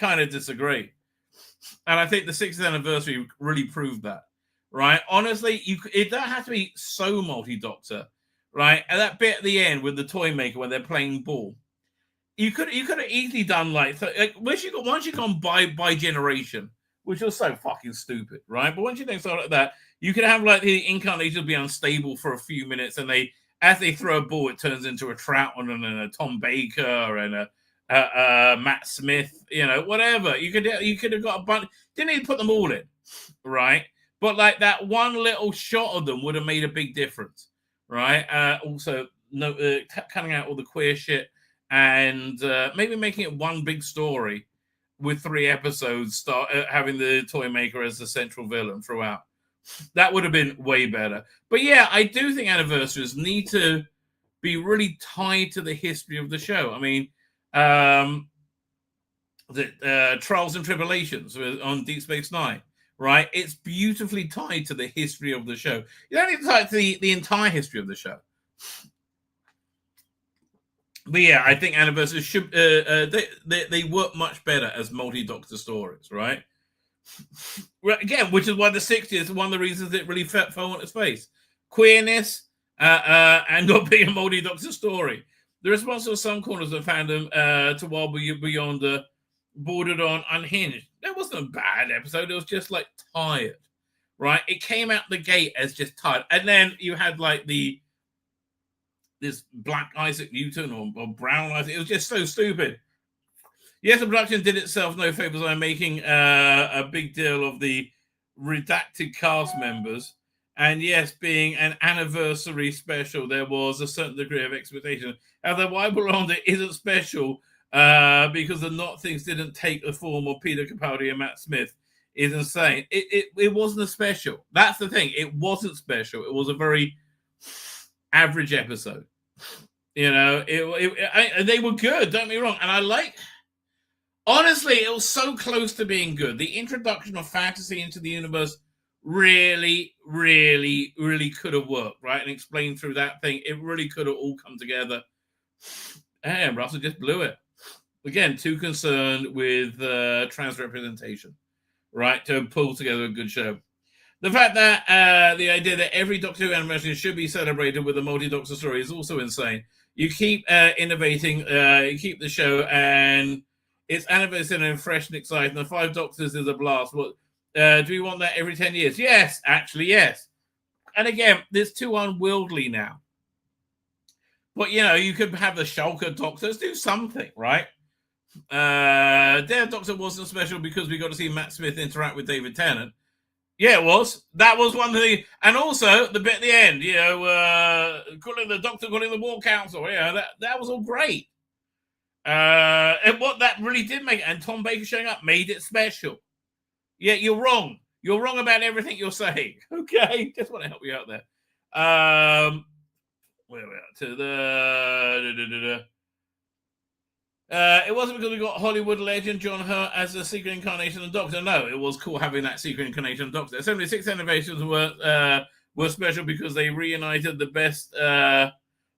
I think the 60th anniversary really proved that. Right? Honestly, it don't have to be so multi-Doctor. Right? And that bit at the end with the toy maker when they're playing ball. You could have easily done once you gone by generation, which was so fucking stupid, right? But once you think something like that, you could have like the incarnation be unstable for a few minutes, and as they throw a ball, it turns into a Troutman and a Tom Baker and a Matt Smith, whatever. You could have got a bunch. Didn't need to put them all in, right? But like that one little shot of them would have made a big difference, right? Also, cutting out all the queer shit. And maybe making it one big story with 3 episodes, having the toy maker as the central villain throughout. That would have been way better. But yeah, I do think anniversaries need to be really tied to the history of the show. I mean, the Trials and Tribulations on Deep Space Nine, right? It's beautifully tied to the history of the show. You don't need to tie it to the entire history of the show. But yeah, I think anniversaries should they work much better as multi-Doctor stories, right? Again, which is why the 60th is one of the reasons it really fell on its face. Queerness and not being a multi-Doctor story. The response of some corners of fandom to Wild Beyond bordered on unhinged. That wasn't a bad episode. It was just like tired, right? It came out the gate as just tired, and then you had like this black Isaac Newton or brown Isaac. It was just so stupid. Yes, the production did itself no favors by making a big deal of the redacted cast members. And yes, being an anniversary special, there was a certain degree of expectation. However, Why Belong It isn't special because the Not Things didn't take the form of Peter Capaldi and Matt Smith is insane. It wasn't a special. That's the thing. It wasn't special. It was a very average episode. You know, they were good. Don't get me wrong. And I like. Honestly, it was so close to being good. The introduction of fantasy into the universe really, really, really could have worked, right? And explained through that thing, it really could have all come together. And Russell just blew it. Again, too concerned with trans representation, right? To pull together a good show. The fact that the idea that every Doctor Who animation should be celebrated with a multi-Doctor story is also insane. You keep innovating, you keep the show, and it's animated and fresh and exciting. The 5 Doctors is a blast. What do we want that every 10 years? Yes, actually, yes. And again, there's too unwieldy now. But, you know, you could have the Shulker Doctors do something, right? Their Doctor wasn't special because we got to see Matt Smith interact with David Tennant. Yeah, it was. That was one thing. And also, the bit at the end, you know, the Doctor calling the War Council. Yeah, that was all great. And what that really did make it, and Tom Baker showing up made it special. Yeah, you're wrong. You're wrong about everything you're saying. Okay, just want to help you out there. Where are we at? To the it wasn't because we got Hollywood legend John Hurt as a secret incarnation of Doctor. No, it was cool having that secret incarnation of Doctor. 76 innovations were special because they reunited the best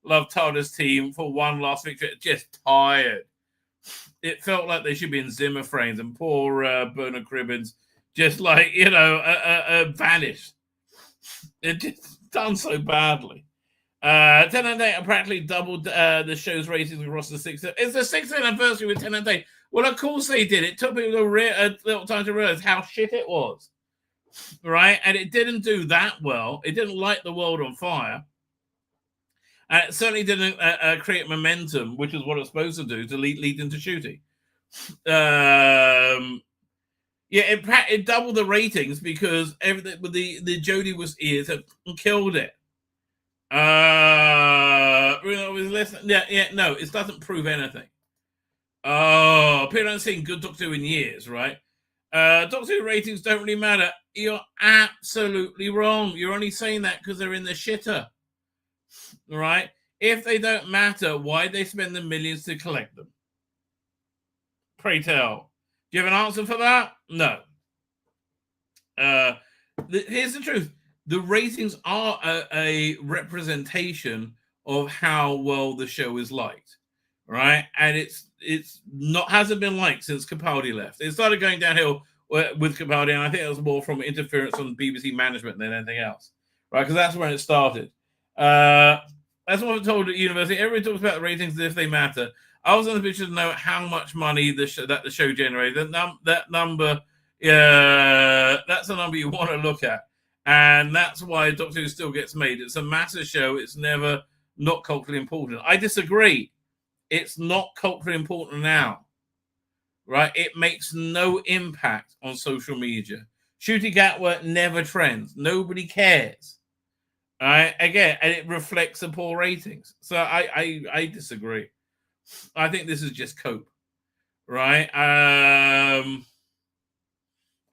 Love TARDIS team for one last victory. Just tired. It felt like they should be in Zimmer frames, and poor Bernard Cribbins just like, you know, vanished. It just done so badly. 10 and 8 practically doubled the show's ratings across the 6th. It's the 6th anniversary with 10 and 8. Well, of course they did. It took people a little time to realize how shit it was, right? And it didn't do that well. It didn't light the world on fire. And it certainly didn't create momentum, which is what it's supposed to do, to lead into shooting. Yeah, it doubled the ratings because everything with the Jodie was ears have killed it. No, it doesn't prove anything. Oh, people haven't seen good Doctor Who in years, right? Doctor Who ratings don't really matter. You're absolutely wrong. You're only saying that because they're in the shitter, right? If they don't matter, why they spend the millions to collect them? Pray tell. Do you have an answer for that? No. Here's the truth. The ratings are a representation of how well the show is liked, right? And it's hasn't been liked since Capaldi left. It started going downhill with Capaldi, and I think it was more from interference on BBC management than anything else, right? Because that's when it started. That's what I'm told at university. Everybody talks about the ratings as if they matter. I was on the picture to know how much money the show generated. That number, that's the number you want to look at. And that's why Doctor Who still gets made. It's a massive show. It's never not culturally important. I disagree. It's not culturally important now, right? It makes no impact on social media. Shooting Gatwa never trends. Nobody cares. All right? Again, and it reflects the poor ratings. So I disagree. I think this is just cope, right? I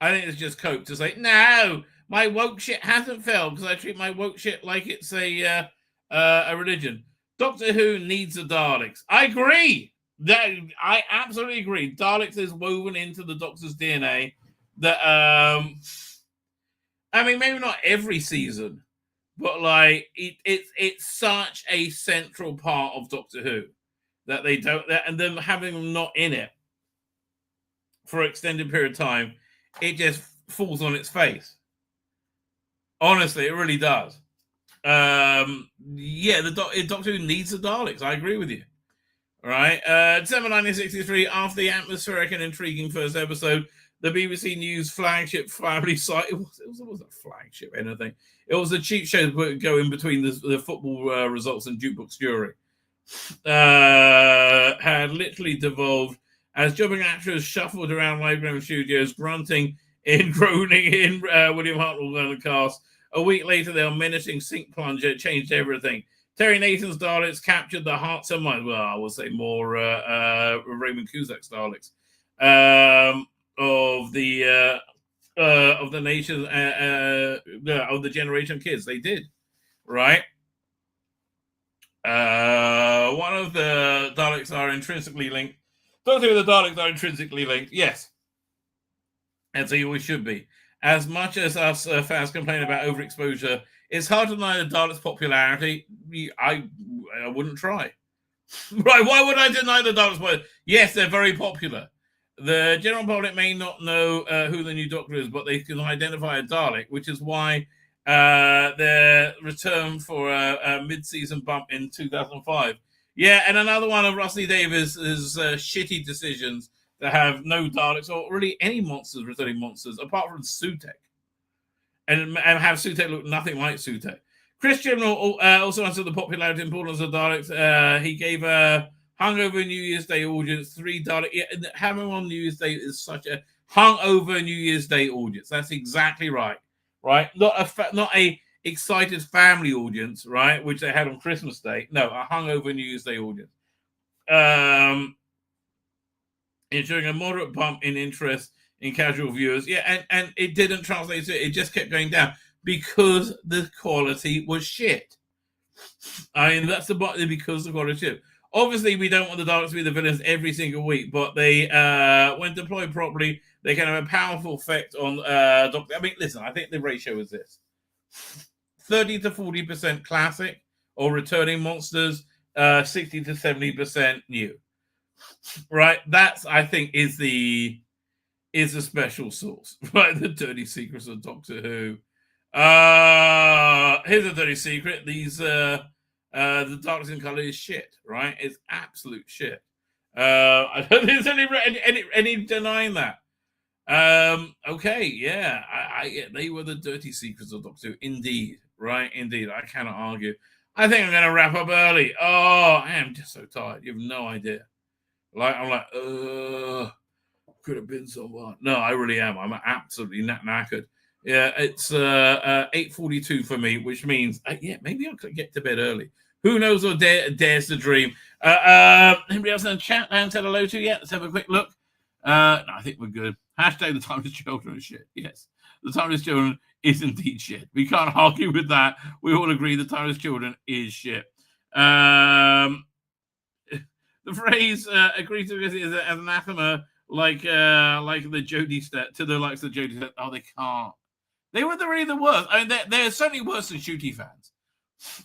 think it's just cope to say, no, my woke shit hasn't failed because I treat my woke shit like it's a religion. Doctor Who needs the Daleks. I agree. I absolutely agree. Daleks is woven into the Doctor's DNA. That I mean, maybe not every season, but like it's such a central part of Doctor Who that they don't, and them having them not in it for an extended period of time, it just falls on its face. Honestly, it really does. Yeah, the Doctor Who needs the Daleks. I agree with you. All right. December 1963, after the atmospheric and intriguing first episode, the BBC News flagship family site. It wasn't a flagship anything. It was a cheap show to go in between the football results and jukebox jury. Had literally devolved as jobbing actors shuffled around Library Studios, grunting in, groaning in. William Hartnell on the cast. A week later, their menacing sink plunger changed everything. Terry Nathan's Daleks captured the hearts and minds. Well, I will say more Raymond Cusack's Daleks of the of the nation, of the generation of kids. They did, right? One of the Daleks are intrinsically linked. Don't think the Daleks are intrinsically linked. Yes, as they always should be. As much as us fans complain about overexposure, it's hard to deny the Daleks' popularity. I wouldn't try. Right? Why would I deny the Daleks' popularity? Yes, they're very popular. The general public may not know who the new Doctor is, but they can identify a Dalek, which is why their return for a mid-season bump in 2005. Yeah, and another one of Rusty Davies' shitty decisions to have no Daleks or really any monsters, returning monsters, apart from Sutek. And have Sutek look nothing like Sutek. Chris Chibnall also answered the popularity and importance of Daleks. He gave a hungover New Year's Day audience 3 Daleks. Yeah, having on New Year's Day is such a hungover New Year's Day audience. That's exactly right. Right? Not a excited family audience, right? Which they had on Christmas Day. No, a hungover New Year's Day audience. Ensuring a moderate bump in interest in casual viewers. Yeah, and it didn't translate to it just kept going down because the quality was shit. I mean, that's the bottom because the quality was shit. Obviously, we don't want the Daleks to be the villains every single week, but they, when deployed properly, they can have a powerful effect on Doctor. I mean, listen, I think the ratio is this: 30 to 40% classic or returning monsters, 60 to 70% new. Right? That's, I think, is the special sauce. Right? The dirty secrets of Doctor Who. Here's a dirty secret. These the Daleks in colour is shit, right? It's absolute shit. I don't think there's any denying that. Okay, yeah, they were the dirty secrets of Doctor Who. Indeed, right? Indeed, I cannot argue. I think I'm going to wrap up early. Oh, I am just so tired. You have no idea. I'm like, could have been someone. No, I really am. I'm absolutely knackered. Yeah, it's 8:42 for me, which means maybe I could get to bed early. Who knows or dares to dream? Anybody else in the chat I haven't said hello to yet? Let's have a quick look. No, I think we're good. Hashtag the Timeless Children is shit. Yes, the Timeless Children is indeed shit. We can't argue with that. We all agree the Timeless Children is shit. The phrase agrees to is as anathema like the Jodie stat to the likes of Jodie stat. Oh, they can't. They were really the worst. I mean, they're certainly worse than Shooty fans,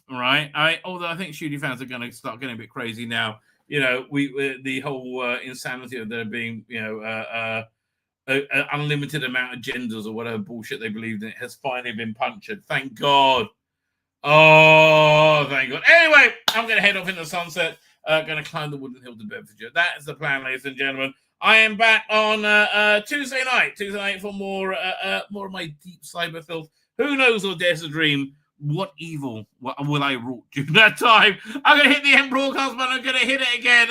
right? Although I think Shooty fans are going to start getting a bit crazy now. You know, the whole insanity of there being, an unlimited amount of genders or whatever bullshit they believed in has finally been punctured. Thank God. Oh, thank God. Anyway, I'm going to head off in the sunset. Going to climb the wooden hill to Bedfordshire. That is the plan, ladies and gentlemen. I am back on Tuesday night for more of my deep cyber filth. Who knows or dares to dream what evil will I wrought during that time? I'm going to hit the end broadcast button. I'm going to hit it again.